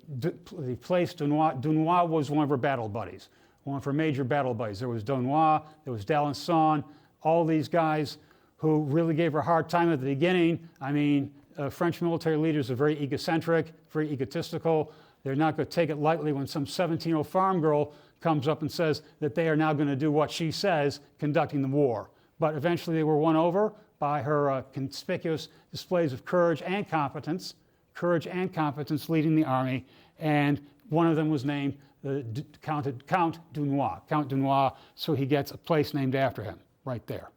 place Dunois. Dunois was one of her battle buddies, one of her major battle buddies. There was Dunois, there was d'Alençon, all these guys who really gave her a hard time at the beginning. I mean, French military leaders are very egocentric, very egotistical. They're not going to take it lightly when some 17-year-old farm girl comes up and says that they are now going to do what she says, conducting the war. But eventually they were won over by her conspicuous displays of courage and competence leading the army, and one of them was named Count Dunois, so he gets a place named after him right there.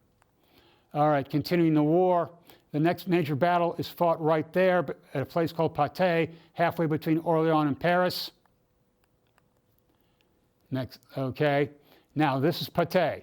All right, continuing the war. The next major battle is fought right there at a place called Patay, halfway between Orleans and Paris. Next, okay. Now, this is Patay.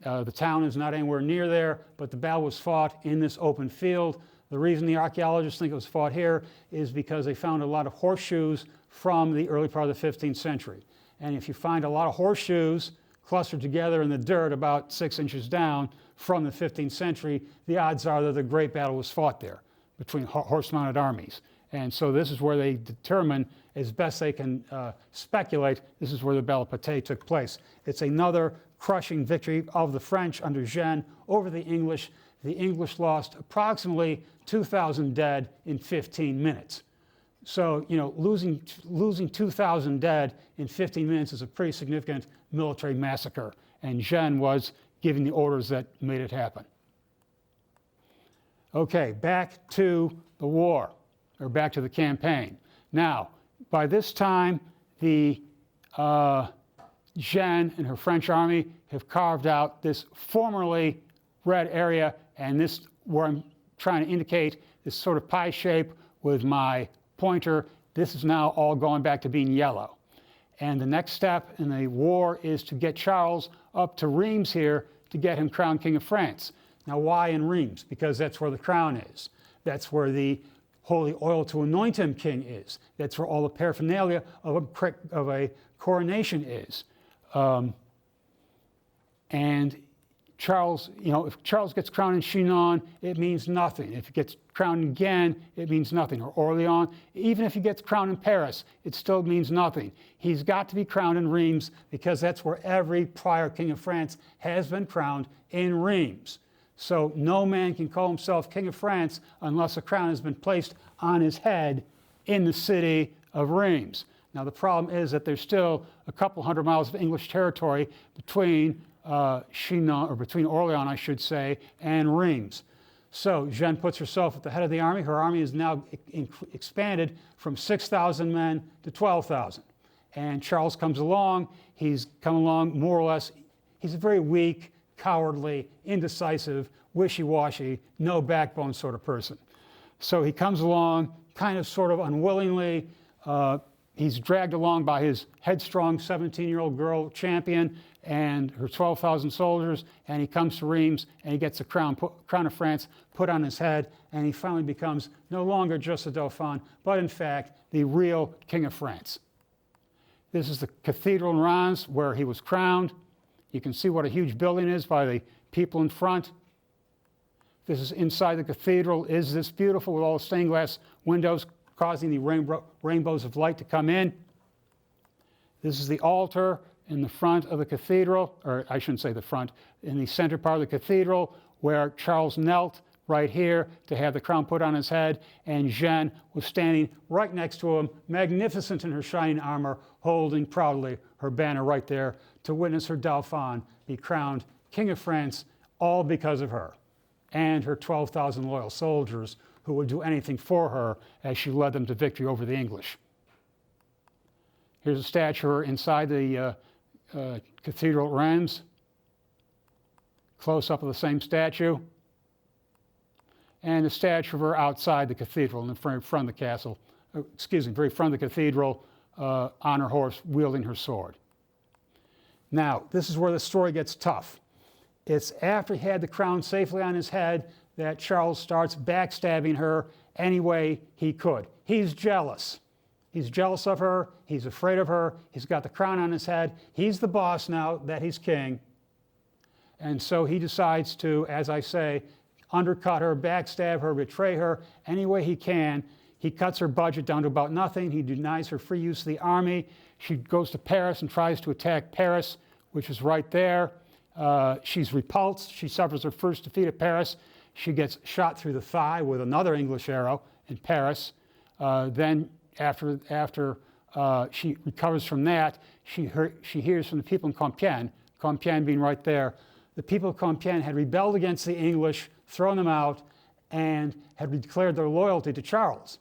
The town is not anywhere near there, but the battle was fought in this open field. The reason the archaeologists think it was fought here is because they found a lot of horseshoes from the early part of the 15th century. And if you find a lot of horseshoes clustered together in the dirt about 6 inches down from the 15th century, the odds are that the great battle was fought there between horse-mounted armies. And so this is where they determine, as best they can speculate, this is where the Belle Pâté took place. It's another crushing victory of the French under Jeanne over the English. The English lost approximately 2,000 dead in 15 minutes. So, you know, losing 2,000 dead in 15 minutes is a pretty significant military massacre. And Jeanne was giving the orders that made it happen. Okay, back to the war, or back to the campaign. Now, by this time, the Jeanne and her French army have carved out this formerly red area, and this, where I'm trying to indicate this sort of pie shape with my pointer, this is now all going back to being yellow. And the next step in the war is to get Charles up to Reims here to get him crowned King of France. Now, why in Reims? Because that's where the crown is. That's where the holy oil to anoint him king is. That's where all the paraphernalia of a coronation is. And Charles, you know, if Charles gets crowned in Chinon, it means nothing. If he gets crowned again, it means nothing. Or Orleans, even if he gets crowned in Paris, it still means nothing. He's got to be crowned in Reims because that's where every prior king of France has been crowned, in Reims. So no man can call himself king of France unless a crown has been placed on his head in the city of Reims. Now the problem is that there's still a couple hundred miles of English territory between Chinon, or between Orleans, I should say, and Reims. So Jeanne puts herself at the head of the army. Her army is now expanded from 6,000 men to 12,000. And Charles comes along. He's come along more or less. He's a very weak, cowardly, indecisive, wishy-washy, no backbone sort of person. So he comes along kind of sort of unwillingly. He's dragged along by his headstrong 17-year-old girl champion and her 12,000 soldiers, and he comes to Reims and he gets the crown of France put on his head, and he finally becomes no longer just the Dauphin, but in fact the real King of France. This is the cathedral in Reims where he was crowned. You can see what a huge building is by the people in front. This is inside the cathedral. Is this beautiful with all the stained glass windows causing the rainbows of light to come in? This is the altar in the front of the cathedral, or I shouldn't say the front, in the center part of the cathedral, where Charles knelt right here to have the crown put on his head, and Jeanne was standing right next to him, magnificent in her shining armor, holding proudly her banner right there to witness her Dauphin be crowned King of France, all because of her and her 12,000 loyal soldiers who would do anything for her as she led them to victory over the English. Here's a statue of her inside the cathedral at Reims. Close up of the same statue. And a statue of her outside the cathedral in the front of the castle, very front of the cathedral, on her horse, wielding her sword. Now, this is where the story gets tough. It's after he had the crown safely on his head that Charles starts backstabbing her any way he could. He's jealous. He's jealous of her. He's afraid of her. He's got the crown on his head. He's the boss now that he's king. And so he decides to, as I say, undercut her, backstab her, betray her any way he can. He cuts her budget down to about nothing. He denies her free use of the army. She goes to Paris and tries to attack Paris, which is right there. She's repulsed. She suffers her first defeat at Paris. She gets shot through the thigh with another English arrow in Paris. Then after she recovers from that, she hears from the people in Compiègne being right there. The people of Compiègne had rebelled against the English, thrown them out, and had declared their loyalty to Charles.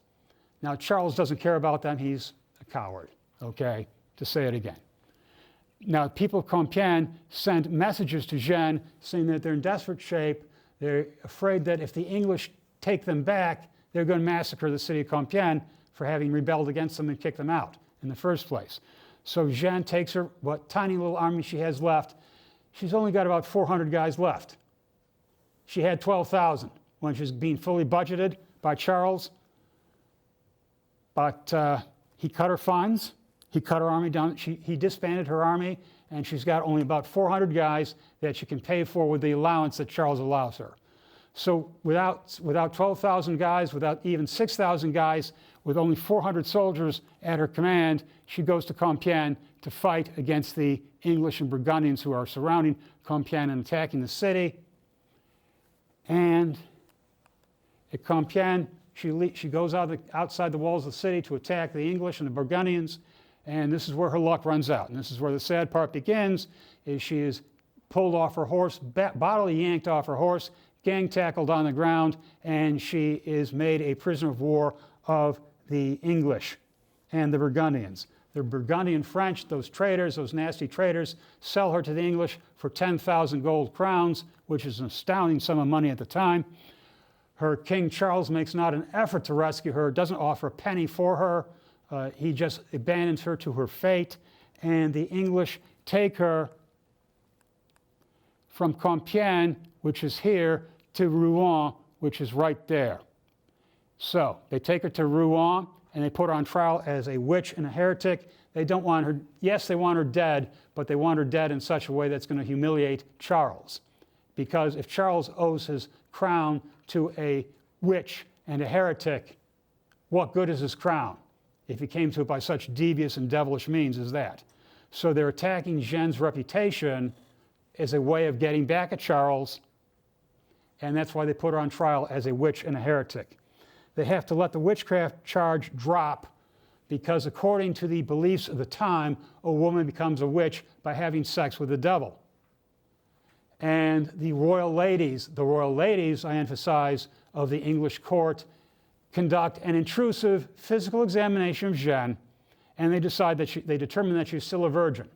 Now, Charles doesn't care about them. He's a coward, okay, to say it again. Now, the people of Compiègne send messages to Jeanne saying that they're in desperate shape. They're afraid that if the English take them back, they're going to massacre the city of Compiègne for having rebelled against them and kicked them out in the first place. So Jeanne takes her, what tiny little army she has left. She's only got about 400 guys left. She had 12,000 when she was being fully budgeted by Charles. But he cut her funds. He cut her army down. He disbanded her army, and she's got only about 400 guys that she can pay for with the allowance that Charles allows her. So without 12,000 guys, without even 6,000 guys, with only 400 soldiers at her command, she goes to Compiègne to fight against the English and Burgundians who are surrounding Compiègne and attacking the city. And at Compiègne, she goes outside the walls of the city to attack the English and the Burgundians, and this is where her luck runs out. And this is where the sad part begins, is she is pulled off her horse, bodily yanked off her horse, gang tackled on the ground, and she is made a prisoner of war of the English and the Burgundians. The Burgundian French, those traitors, those nasty traitors, sell her to the English for 10,000 gold crowns, which is an astounding sum of money at the time. Her King Charles makes not an effort to rescue her, doesn't offer a penny for her. He just abandons her to her fate, and the English take her from Compiègne, which is here, to Rouen, which is right there. So they take her to Rouen, and they put her on trial as a witch and a heretic. They don't want her, yes, they want her dead, but they want her dead in such a way that's going to humiliate Charles. Because if Charles owes his crown to a witch and a heretic, what good is his crown if he came to it by such devious and devilish means as that? So they're attacking Jeanne's reputation as a way of getting back at Charles, and that's why they put her on trial as a witch and a heretic. They have to let the witchcraft charge drop because according to the beliefs of the time, a woman becomes a witch by having sex with the devil. And the royal ladies, I emphasize, of the English court conduct an intrusive physical examination of Jeanne, and they decide that they determine that she's still a virgin.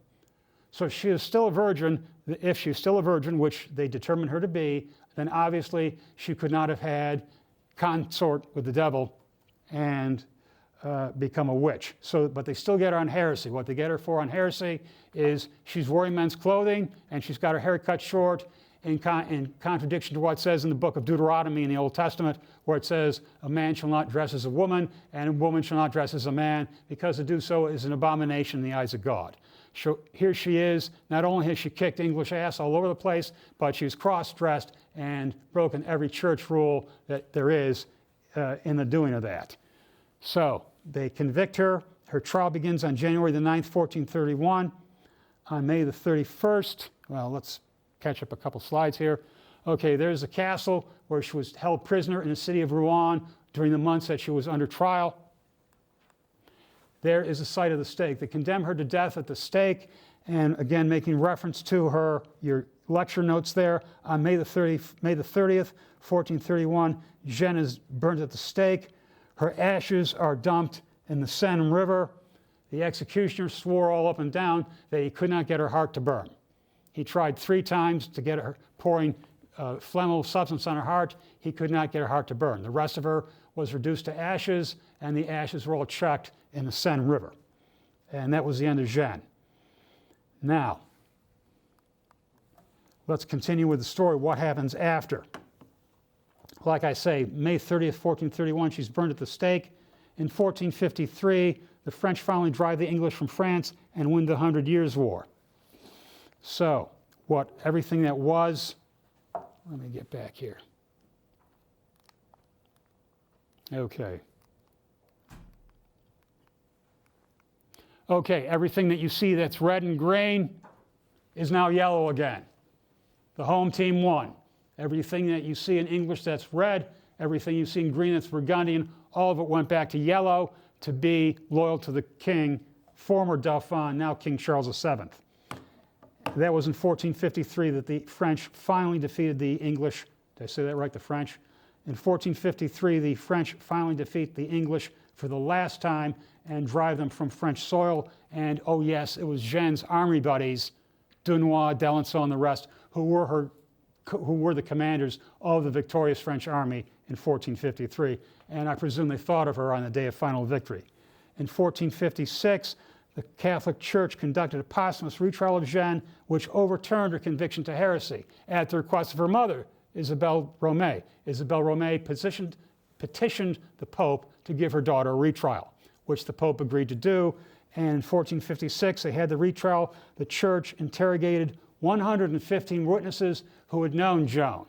So if she is still a virgin, if she's still a virgin, which they determine her to be, then obviously she could not have had consort with the devil and become a witch. So, but they still get her on heresy. What they get her for on heresy is she's wearing men's clothing and she's got her hair cut short in contradiction to what it says in the book of Deuteronomy in the Old Testament, where it says a man shall not dress as a woman and a woman shall not dress as a man, because to do so is an abomination in the eyes of God. So here she is. Not only has she kicked English ass all over the place, but she's cross-dressed and broken every church rule that there is in the doing of that. So they convict her. Her trial begins on January the 9th, 1431. On May the 31st, well, let's catch up a couple slides here. Okay, there's the castle where she was held prisoner in the city of Rouen during the months that she was under trial. There is the site of the stake. They condemn her to death at the stake, and again, making reference to her, your lecture notes there, on May the 30th, 1431, Jeanne is burned at the stake. Her ashes are dumped in the Seine River. The executioner swore all up and down that he could not get her heart to burn. He tried 3 times to get her pouring flammable substance on her heart. He could not get her heart to burn. The rest of her was reduced to ashes, and the ashes were all chucked in the Seine River. And that was the end of Jeanne. Now, let's continue with the story. What happens after? Like I say, May 30th, 1431, she's burned at the stake. In 1453, the French finally drive the English from France and win the 100 Years' War. So, everything that was, let me get back here. Okay. Okay, everything that you see that's red and green is now yellow again. The home team won. Everything that you see in English that's red, everything you see in green that's Burgundian, all of it went back to yellow to be loyal to the king, former Dauphin, now King Charles VII. That was in 1453 that the French finally defeated the English. Did I say that right, the French? In 1453, the French finally defeat the English for the last time and drive them from French soil. And oh yes, it was Jeanne's army buddies, Dunois, d'Alençon, and the rest, who were the commanders of the victorious French army in 1453. And I presume they thought of her on the day of final victory. In 1456, the Catholic Church conducted a posthumous retrial of Jeanne, which overturned her conviction to heresy at the request of her mother, Isabelle Romée. Isabelle Romée petitioned the Pope to give her daughter a retrial, which the Pope agreed to do. And in 1456, they had the retrial. The Church interrogated 115 witnesses who had known Joan.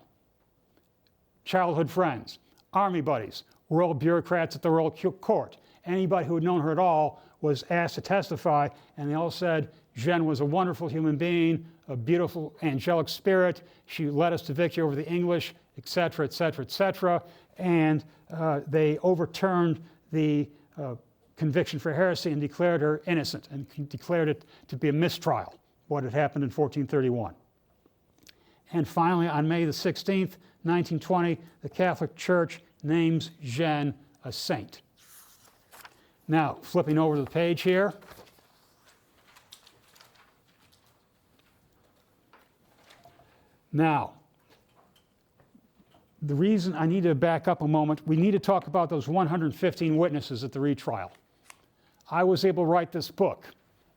childhood friends, army buddies, royal bureaucrats at the royal court. Anybody who had known her at all was asked to testify, and they all said Jeanne was a wonderful human being, a beautiful angelic spirit. She led us to victory over the English, etc., etc., etc. And they overturned the conviction for heresy and declared her innocent and declared it to be a mistrial, what had happened in 1431. And finally, on May the 16th, 1920, the Catholic Church names Jeanne a saint. Now, flipping over to the page here. Now, the reason I need to back up a moment, we need to talk about those 115 witnesses at the retrial. I was able to write this book.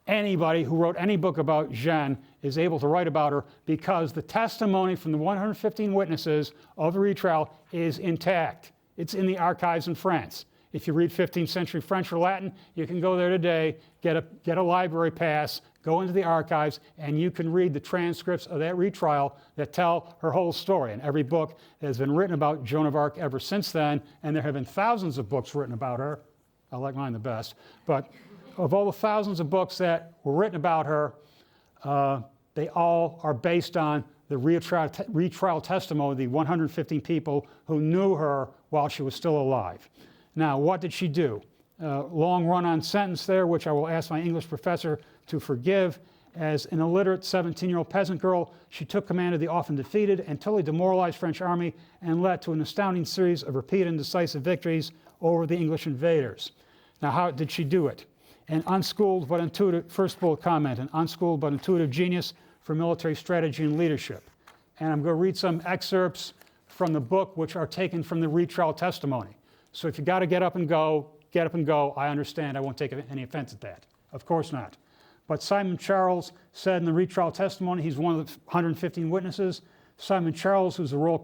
Anybody who wrote any book about Jeanne is able to write about her because the testimony from the 115 witnesses of the retrial is intact. It's in the archives in France. If you read 15th century French or Latin, you can go there today, get a library pass, go into the archives, and you can read the transcripts of that retrial that tell her whole story. And every book has been written about Joan of Arc ever since then, and there have been thousands of books written about her. I like mine the best. But of all the thousands of books that were written about her, they all are based on the retrial testimony of the 115 people who knew her while she was still alive. Now, what did she do? Long run-on sentence there, which I will ask my English professor to forgive. As an illiterate 17-year-old peasant girl, she took command of the often defeated and totally demoralized French army and led to an astounding series of repeated and decisive victories over the English invaders. Now, how did she do it? An unschooled but intuitive, first bullet comment, an unschooled but intuitive genius for military strategy and leadership. And I'm going to read some excerpts from the book which are taken from the retrial testimony. So if you got to get up and go, get up and go. I understand. I won't take any offense at that. Of course not. But Simon Charles said in the retrial testimony, he's one of the 115 witnesses. Simon Charles, who's a royal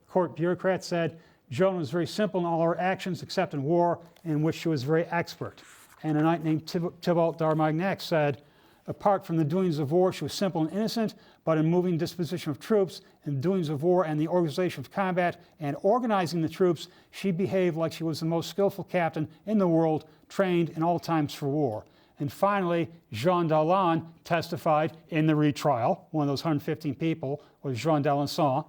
court bureaucrat, said, Joan was very simple in all her actions except in war, in which she was very expert. And a knight named Thibault d'Armagnac said, apart from the doings of war, she was simple and innocent, but in moving disposition of troops, in doings of war and the organization of combat, and organizing the troops, she behaved like she was the most skillful captain in the world, trained in all times for war. And finally, Jean d'Aulon testified in the retrial. One of those 115 people was Jean d'Alençon.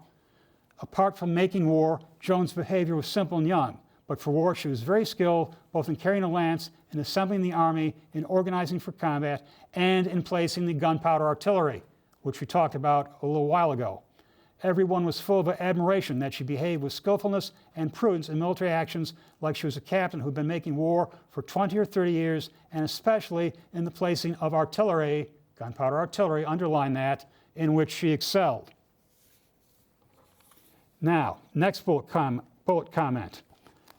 Apart from making war, Joan's behavior was simple and young. But for war, she was very skilled, both in carrying a lance, in assembling the army, in organizing for combat, and in placing the gunpowder artillery, which we talked about a little while ago. Everyone was full of admiration that she behaved with skillfulness and prudence in military actions like she was a captain who'd been making war for 20 or 30 years, and especially in the placing of artillery, gunpowder artillery, underline that, in which she excelled. Now, next bullet comment.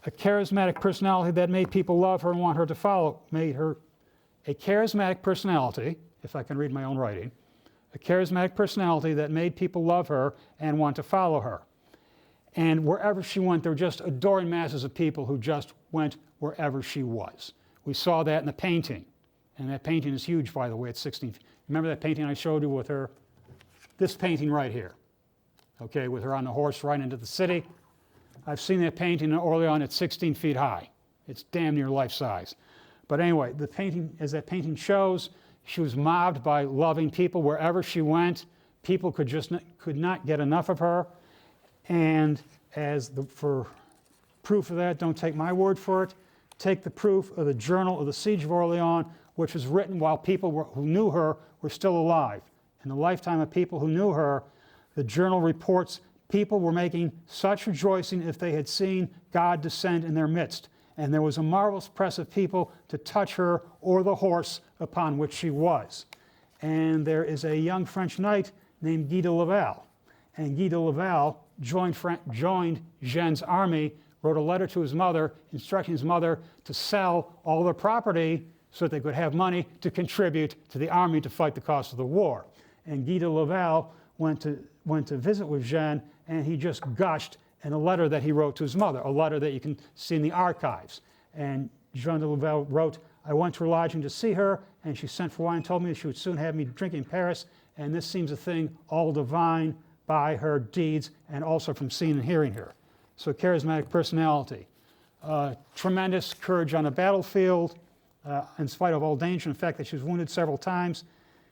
A charismatic personality that made people love her and want her to follow, made her a charismatic personality, if I can read my own writing, a charismatic personality that made people love her and want to follow her. And wherever she went, there were just adoring masses of people who just went wherever she was. We saw that in the painting. And that painting is huge, by the way, at 16 feet. Remember that painting I showed you with her? This painting right here. Okay, with her on the horse right into the city. I've seen that painting in Orleans. It's 16 feet high. It's damn near life size. But anyway, the painting, as that painting shows, she was mobbed by loving people wherever she went. People could not get enough of her. And for proof of that, don't take my word for it. Take the proof of the Journal of the Siege of Orleans, which was written while people who knew her were still alive. In the lifetime of people who knew her, the journal reports people were making such rejoicing if they had seen God descend in their midst. And there was a marvelous press of people to touch her or the horse upon which she was. And there is a young French knight named Guy de Laval. And Guy de Laval joined Jeanne's army, wrote a letter to his mother, instructing his mother to sell all their property so that they could have money to contribute to the army to fight the cost of the war. And Guy de Laval went to visit with Jeanne, and he just gushed in a letter that he wrote to his mother, a letter that you can see in the archives. And Jean de Laval wrote, I went to her lodging to see her, and she sent for wine and told me she would soon have me drinking in Paris, and this seems a thing all divine by her deeds and also from seeing and hearing her. So charismatic personality. Tremendous courage on the battlefield, in spite of all danger, and the fact that she was wounded several times.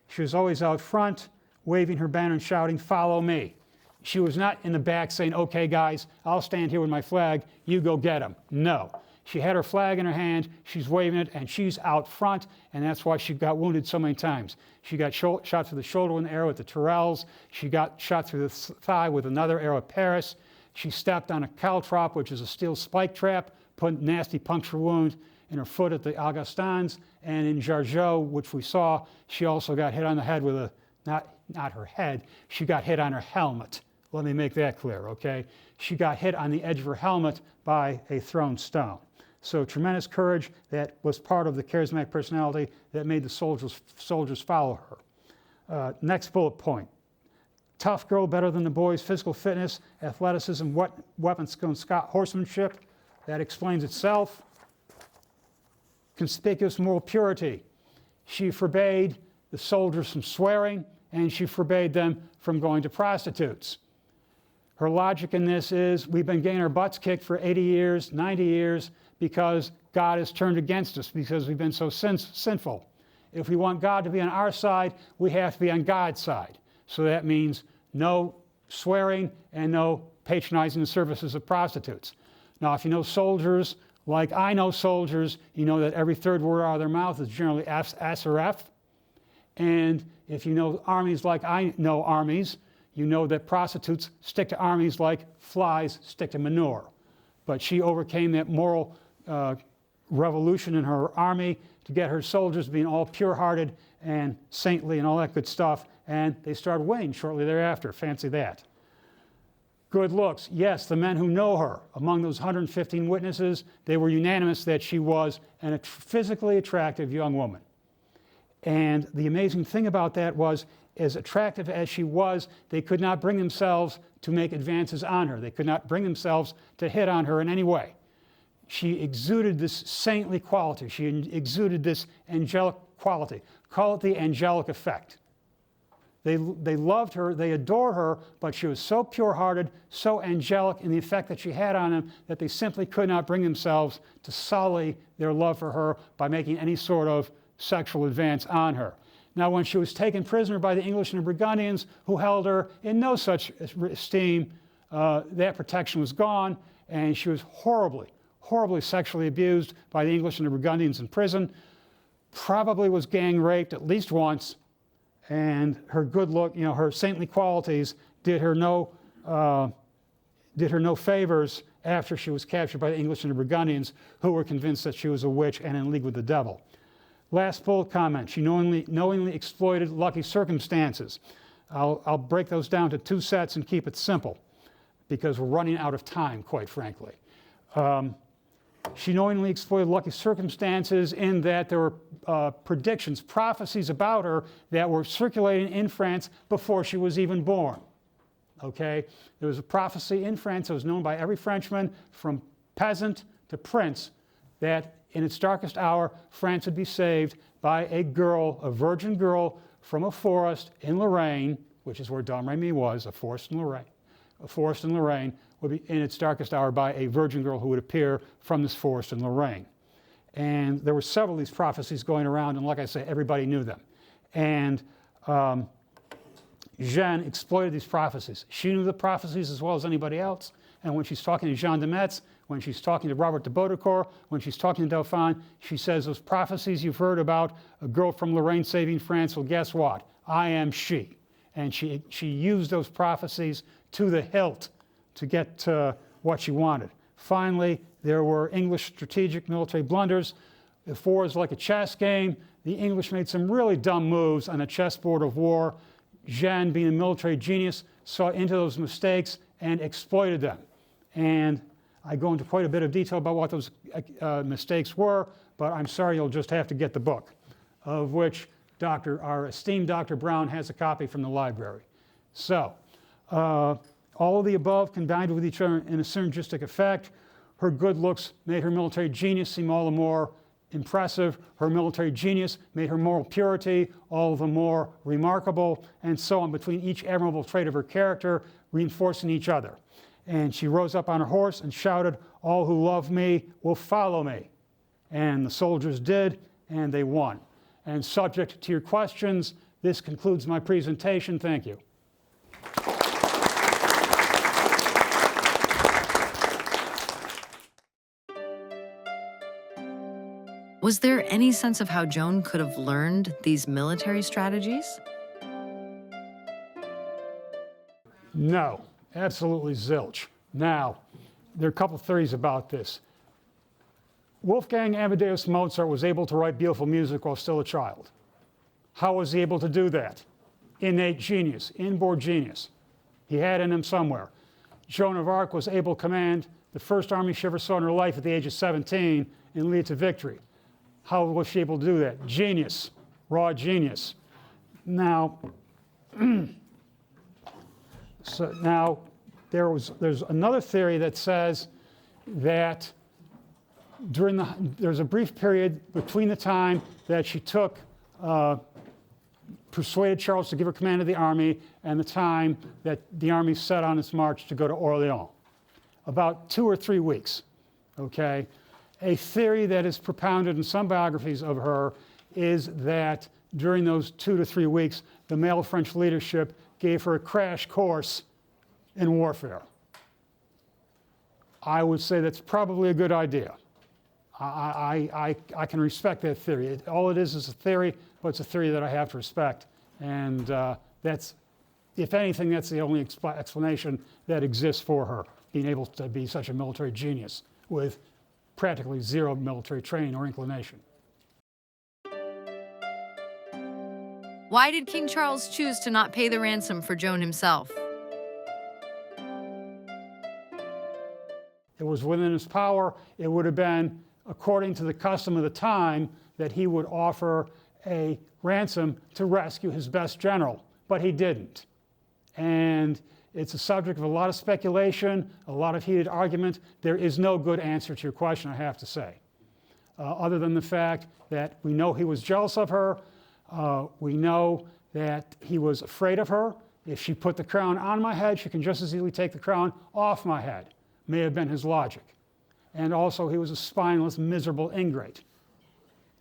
She was always out front, waving her banner and shouting, "Follow me." She was not in the back saying, "Okay, guys, I'll stand here with my flag, you go get them." No. She had her flag in her hand, she's waving it, and she's out front, and that's why she got wounded so many times. She got shot through the shoulder with an arrow at the Tourelles. She got shot through the thigh with another arrow at Paris. She stepped on a caltrop, which is a steel spike trap, put a nasty puncture wound in her foot at the Augustins, and in Jargeau, which we saw, she also got hit on the head with a, not her head, she got hit on her helmet. Let me make that clear, okay? She got hit on the edge of her helmet by a thrown stone. So tremendous courage that was part of the charismatic personality that made the soldiers follow her. Next bullet point. Tough girl, better than the boys, physical fitness, athleticism, weapons skill, and horsemanship. That explains itself. Conspicuous moral purity. She forbade the soldiers from swearing, and she forbade them from going to prostitutes. Her logic in this is, we've been getting our butts kicked for 80 years, 90 years, because God has turned against us, because we've been so sinful. If we want God to be on our side, we have to be on God's side. So that means no swearing and no patronizing the services of prostitutes. Now, if you know soldiers, like I know soldiers, you know that every third word out of their mouth is generally S or F. And if you know armies like I know armies, you know that prostitutes stick to armies like flies stick to manure. But she overcame that moral revolution in her army to get her soldiers being all pure-hearted and saintly and all that good stuff, and they started winning shortly thereafter. Fancy that. Good looks. Yes, the men who know her, among those 115 witnesses, they were unanimous that she was a physically attractive young woman. And the amazing thing about that was, as attractive as she was, they could not bring themselves to make advances on her. They could not bring themselves to hit on her in any way. She exuded this saintly quality. She exuded this angelic quality. Call it the angelic effect. They loved her, they adored her, but she was so pure-hearted, so angelic in the effect that she had on them that they simply could not bring themselves to sully their love for her by making any sort of sexual advance on her. Now, when she was taken prisoner by the English and the Burgundians, who held her in no such esteem, that protection was gone, and she was horribly sexually abused by the English and the Burgundians in prison, probably was gang raped at least once, and her good look, her saintly qualities did her no favors after she was captured by the English and the Burgundians, who were convinced that she was a witch and in league with the devil. Last bullet comment, she knowingly exploited lucky circumstances. I'll break those down to two sets and keep it simple, because we're running out of time, quite frankly. She knowingly exploited lucky circumstances in that there were predictions, prophecies about her that were circulating in France before she was even born. Okay? There was a prophecy in France that was known by every Frenchman, from peasant to prince, that in its darkest hour, France would be saved by a girl, a virgin girl, from a forest in Lorraine, which is where Domremy was, a forest in Lorraine, would be in its darkest hour by a virgin girl who would appear from this forest in Lorraine. And there were several of these prophecies going around, and like I say, everybody knew them. And Jeanne exploited these prophecies. She knew the prophecies as well as anybody else, and when she's talking to Jean de Metz, when she's talking to Robert de Baudricourt, when she's talking to Dauphin, she says, those prophecies you've heard about a girl from Lorraine saving France, well, guess what? I am she. And she used those prophecies to the hilt to get what she wanted. Finally, there were English strategic military blunders. If war is like a chess game, the English made some really dumb moves on a chessboard of war. Jeanne, being a military genius, saw into those mistakes and exploited them. And I go into quite a bit of detail about what those mistakes were, but I'm sorry, you'll just have to get the book, of which our esteemed Dr. Brown has a copy from the library. So, all of the above combined with each other in a synergistic effect. Her good looks made her military genius seem all the more impressive. Her military genius made her moral purity all the more remarkable, and so on, between each admirable trait of her character, reinforcing each other. And she rose up on her horse and shouted, "All who love me will follow me." And the soldiers did, and they won. And subject to your questions, this concludes my presentation. Thank you. Was there any sense of how Joan could have learned these military strategies? No, absolutely zilch. Now, there are a couple theories about this. Wolfgang Amadeus Mozart was able to write beautiful music while still a child. How was he able to do that? Innate genius, inborn genius. He had in him somewhere. Joan of Arc was able to command the first army she ever saw in her life at the age of 17 and lead to victory. How was she able to do that? Genius, raw genius. Now, there's another theory that says that there's a brief period between the time that she persuaded Charles to give her command of the army and the time that the army set on its march to go to Orleans. About 2 or 3 weeks, okay? A theory that is propounded in some biographies of her is that during those 2 to 3 weeks, the male French leadership gave her a crash course in warfare. I would say that's probably a good idea. I can respect that theory. All it is a theory, but it's a theory that I have to respect. And that's, if anything, that's the only explanation that exists for her, being able to be such a military genius with practically zero military training or inclination. Why did King Charles choose to not pay the ransom for Joan himself? It was within his power. It would have been, according to the custom of the time, that he would offer a ransom to rescue his best general, but he didn't. And it's a subject of a lot of speculation, a lot of heated argument. There is no good answer to your question, I have to say, other than the fact that we know he was jealous of her. We know that he was afraid of her. If she put the crown on my head, she can just as easily take the crown off my head. May have been his logic. And also, he was a spineless, miserable ingrate.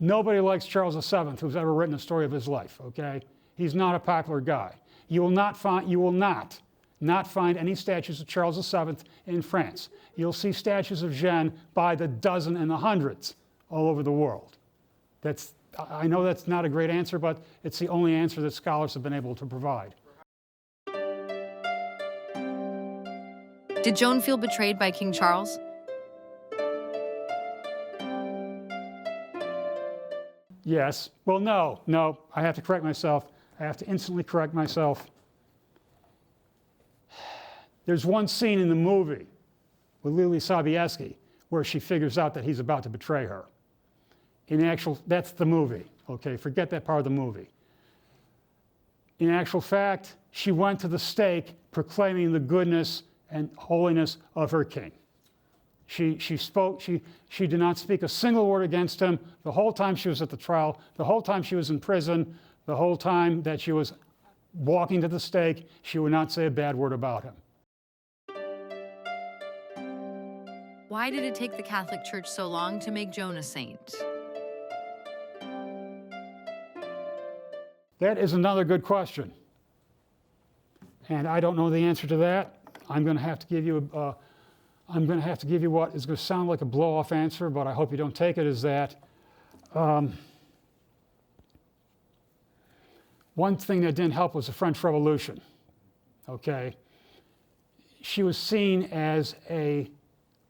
Nobody likes Charles VII who's ever written a story of his life, okay? He's not a popular guy. You will not find any statues of Charles VII in France. You'll see statues of Jeanne by the dozen and the hundreds all over the world. I know that's not a great answer, but it's the only answer that scholars have been able to provide. Did Joan feel betrayed by King Charles? Yes. Well, no. I have to correct myself. I have to instantly correct myself. There's one scene in the movie with Lily Sobieski where she figures out that he's about to betray her. That's the movie, okay? Forget that part of the movie. In actual fact, she went to the stake proclaiming the goodness and holiness of her king. She did not speak a single word against him the whole time she was at the trial, the whole time she was in prison, the whole time that she was walking to the stake. She would not say a bad word about him. Why did it take the Catholic Church so long to make Joan a saint? That is another good question. And I don't know the answer to that. I'm going to have to give you what is going to sound like a blow-off answer, but I hope you don't take it as that. One thing that didn't help was the French Revolution, okay? She was seen as a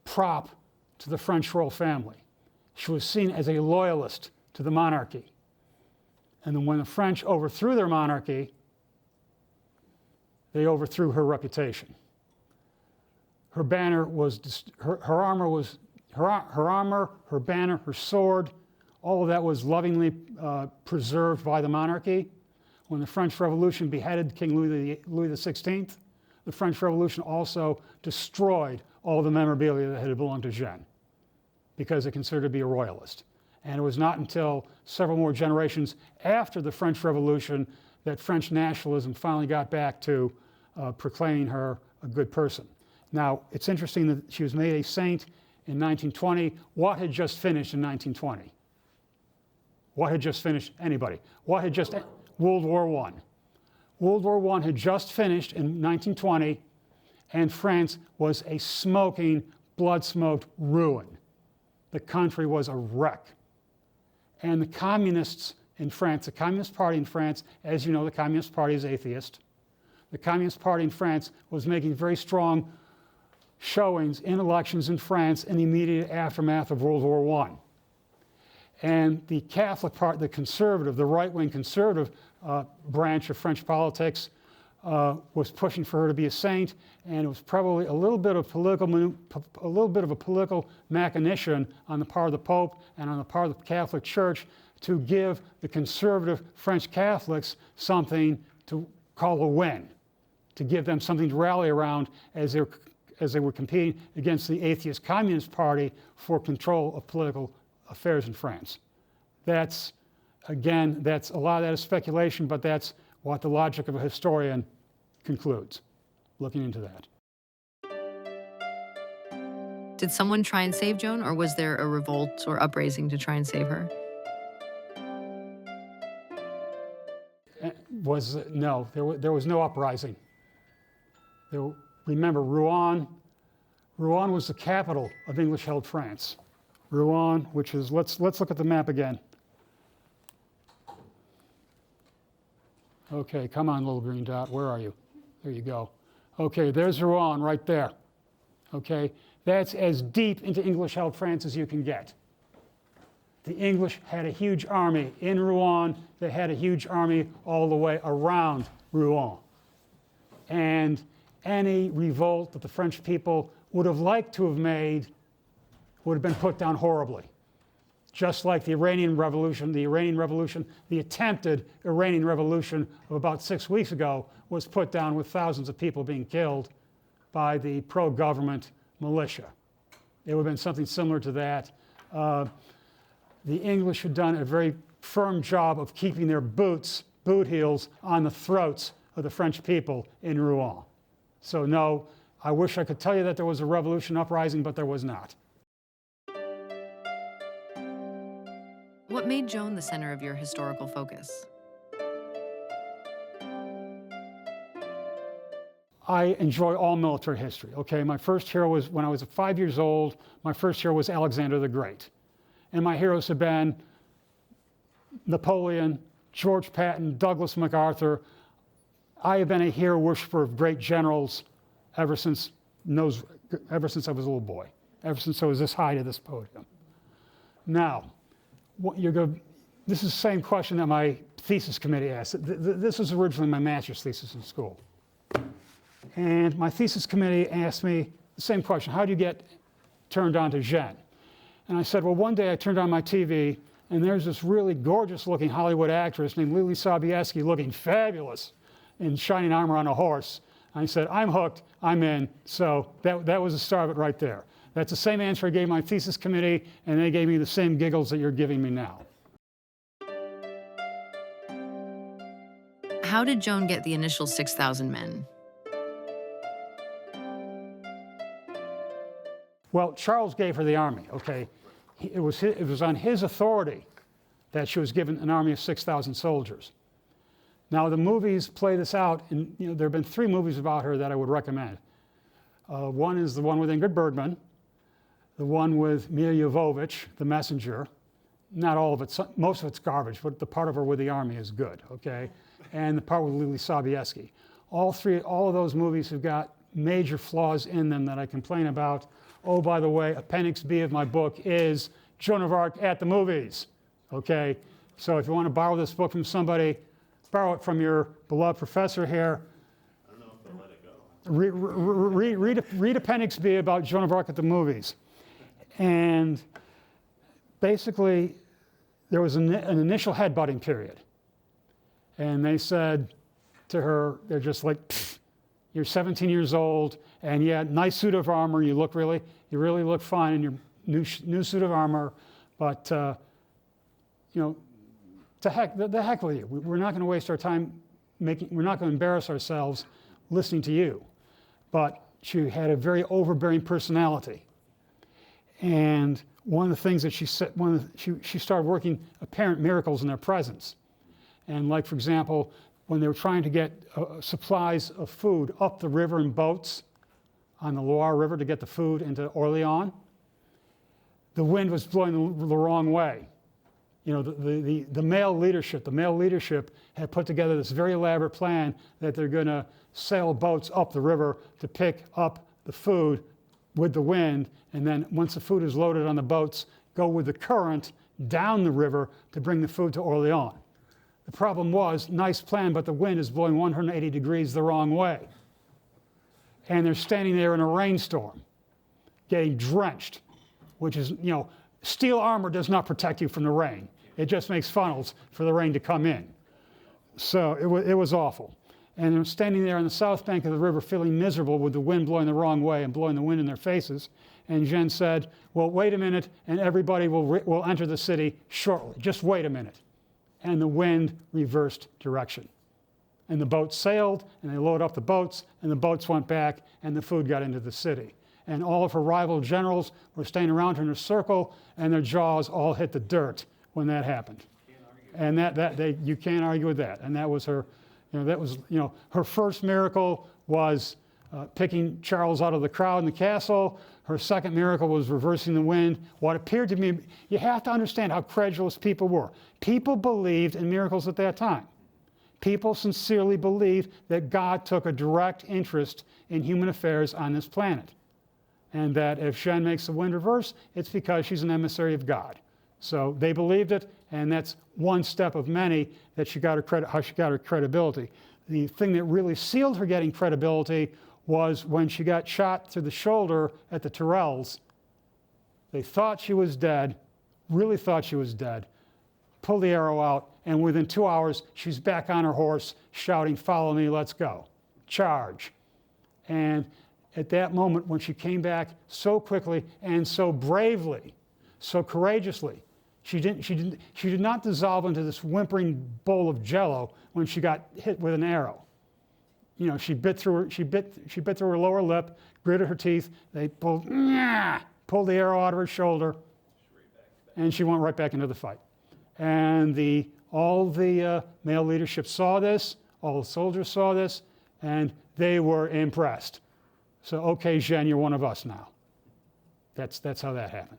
prop to the French royal family. She was seen as a loyalist to the monarchy. And then when the French overthrew their monarchy, they overthrew her reputation. Her banner was, her armor, her banner, her sword, all of that was lovingly preserved by the monarchy. When the French Revolution beheaded King Louis XVI, the French Revolution also destroyed all the memorabilia that had belonged to Jeanne because they considered her to be a royalist. And it was not until several more generations after the French Revolution that French nationalism finally got back to proclaiming her a good person. Now, it's interesting that she was made a saint in 1920. What had just finished in 1920? What had just finished? Anybody? What had just... World War I. World War I had just finished in 1920, and France was a smoking, blood-smoked ruin. The country was a wreck. And the communists in France, the Communist Party in France, as you know, the Communist Party is atheist. The Communist Party in France was making very strong showings in elections in France in the immediate aftermath of World War I. And the Catholic part, the conservative, the right-wing conservative branch of French politics was pushing for her to be a saint, and it was probably a little bit of a political machination on the part of the Pope and on the part of the Catholic Church to give the conservative French Catholics something to call a win, to give them something to rally around as they were competing against the atheist Communist Party for control of political affairs in France. That's, again, a lot of that is speculation, but that's what the logic of a historian concludes, looking into that. Did someone try and save Joan, or was there a revolt or uprising to try and save her? No, there was no uprising. Remember, Rouen was the capital of English-held France. Rouen, which is, let's look at the map again. Okay, come on, little green dot, where are you? There you go. Okay, there's Rouen right there. Okay, that's as deep into English-held France as you can get. The English had a huge army in Rouen. They had a huge army all the way around Rouen. And any revolt that the French people would have liked to have made would have been put down horribly. Just like the Iranian Revolution, the attempted Iranian Revolution of about 6 weeks ago was put down with thousands of people being killed by the pro-government militia. It would have been something similar to that. The English had done a very firm job of keeping their boot heels on the throats of the French people in Rouen. So no, I wish I could tell you that there was a revolution uprising, but there was not. What made Joan the center of your historical focus? I enjoy all military history. Okay, my first hero was, when I was 5 years old, my first hero was Alexander the Great. And my heroes have been Napoleon, George Patton, Douglas MacArthur. I have been a hero worshiper of great generals ever since I was a little boy, ever since I was this high to this podium. Now, this is the same question that my thesis committee asked. This was originally my master's thesis in school. And my thesis committee asked me the same question: how do you get turned on to Jeanne? And I said, well, one day I turned on my TV, and there's this really gorgeous-looking Hollywood actress named Lily Sobieski, looking fabulous in shining armor on a horse. And I said, I'm hooked, I'm in. So that was the start of it right there. That's the same answer I gave my thesis committee, and they gave me the same giggles that you're giving me now. How did Joan get the initial 6,000 men? Well, Charles gave her the army, okay? It was on his authority that she was given an army of 6,000 soldiers. Now, the movies play this out, and there have been 3 movies about her that I would recommend. One is the one with Ingrid Bergman, the one with Milla Jovovich, The Messenger. Not all of it, most of it's garbage, but the part of her with the army is good, okay? And the part with Lily Sobieski. All of those movies have got major flaws in them that I complain about. Oh, by the way, Appendix B of my book is Joan of Arc at the movies, okay? So if you want to borrow this book from somebody, borrow it from your beloved professor here. I don't know if they'll let it go. Read Appendix B about Joan of Arc at the movies. And basically, there was an initial headbutting period. And they said to her, they're just like, you're 17 years old, and yeah, nice suit of armor. You really look fine in your new suit of armor. But the heck with you. We're not going to waste our time we're not going to embarrass ourselves listening to you. But she had a very overbearing personality. And one of the things that she said, she started working apparent miracles in their presence. And like, for example, when they were trying to get supplies of food up the river in boats on the Loire River to get the food into Orleans, the wind was blowing the wrong way. You know, the male leadership had put together this very elaborate plan that they're going to sail boats up the river to pick up the food with the wind, and then once the food is loaded on the boats, go with the current down the river to bring the food to Orleans. The problem was, nice plan, but the wind is blowing 180 degrees the wrong way. And they're standing there in a rainstorm, getting drenched, which is, you know, steel armor does not protect you from the rain. It just makes funnels for the rain to come in. So it was awful. And they're standing there on the south bank of the river feeling miserable with the wind blowing the wrong way and blowing the wind in their faces. And Jen said, well, wait a minute, and everybody will enter the city shortly. Just wait a minute. And the wind reversed direction. And the boats sailed, and they loaded up the boats, and the boats went back, and the food got into the city. And all of her rival generals were staying around her in a circle, and their jaws all hit the dirt when that happened. And you can't argue with that. And that was her, her first miracle was picking Charles out of the crowd in the castle. Her second miracle was reversing the wind. What appeared to me, you have to understand how credulous people were. People believed in miracles at that time. People sincerely believed that God took a direct interest in human affairs on this planet. And that if Shen makes the wind reverse, it's because she's an emissary of God. So they believed it, and that's one step of many that how she got her credibility. The thing that really sealed her getting credibility was when she got shot through the shoulder at the Tyrrells. They thought she was dead, really thought she was dead, pulled the arrow out, and within 2 hours, she's back on her horse shouting, "Follow me, let's go, charge." And at that moment, when she came back so quickly and so bravely, so courageously, she did not dissolve into this whimpering bowl of jello when she got hit with an arrow. You know, she bit through her lower lip, gritted her teeth. They pulled the arrow out of her shoulder, and she went right back into the fight. And all the male leadership saw this, all the soldiers saw this, and they were impressed. So, okay, Jen, you're one of us now. That's how that happened.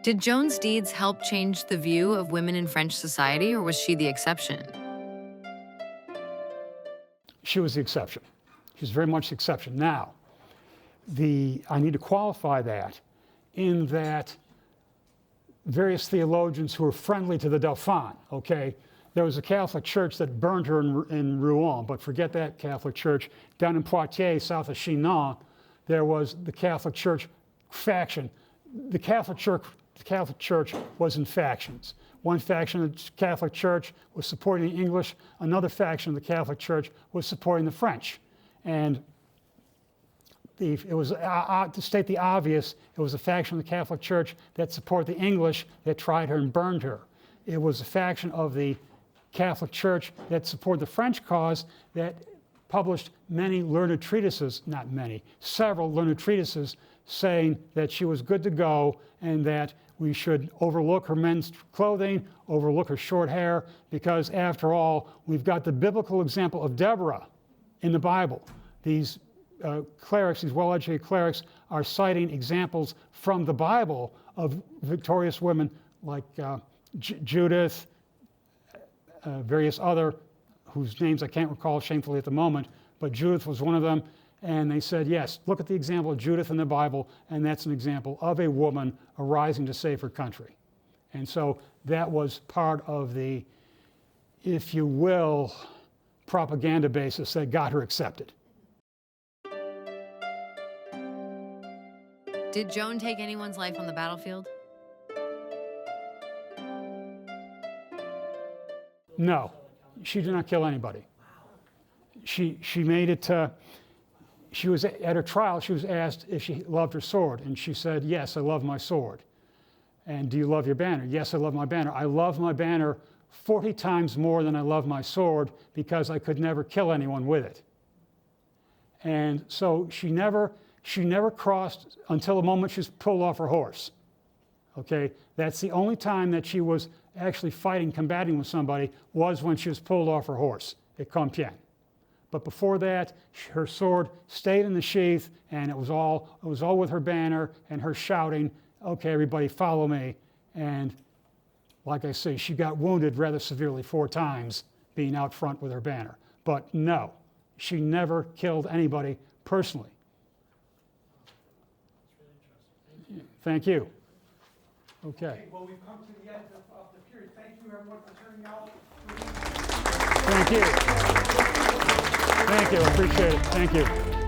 Did Joan's deeds help change the view of women in French society, or was she the exception? She was the exception. She was very much the exception. Now, I need to qualify that in that various theologians who were friendly to the Dauphin, okay? There was a Catholic church that burned her in Rouen, but forget that Catholic church. Down in Poitiers, south of Chinon, there was the Catholic Church faction. The Catholic Church was in factions. One faction of the Catholic Church was supporting the English. Another faction of the Catholic Church was supporting the French. And it was, to state the obvious, it was a faction of the Catholic Church that supported the English that tried her and burned her. It was a faction of the Catholic Church that supported the French cause that published many learned treatises, not many, several learned treatises saying that she was good to go and that we should overlook her men's clothing, overlook her short hair, because after all, we've got the biblical example of Deborah in the Bible. These clerics, these well-educated clerics, are citing examples from the Bible of victorious women like Judith, various other, whose names I can't recall shamefully at the moment, but Judith was one of them. And they said, yes, look at the example of Judith in the Bible, and that's an example of a woman arising to save her country. And so that was part of the, if you will, propaganda basis that got her accepted. Did Joan take anyone's life on the battlefield? No, she did not kill anybody. She made it she was at her trial, she was asked if she loved her sword, and she said, yes, I love my sword. And do you love your banner? Yes, I love my banner. I love my banner 40 times more than I love my sword because I could never kill anyone with it. And so she never crossed until the moment she was pulled off her horse. Okay, that's the only time that she was actually fighting, combating with somebody, was when she was pulled off her horse at Compiègne. But before that, her sword stayed in the sheath, and it was all with her banner and her shouting, "Okay, everybody, follow me." And like I say, she got wounded rather severely 4 times being out front with her banner. But no, she never killed anybody personally. Thank you. Okay. Okay, well, we've come to the end of the period. Thank you, everyone, for turning out. Thank you. Thank you. Appreciate it. Thank you.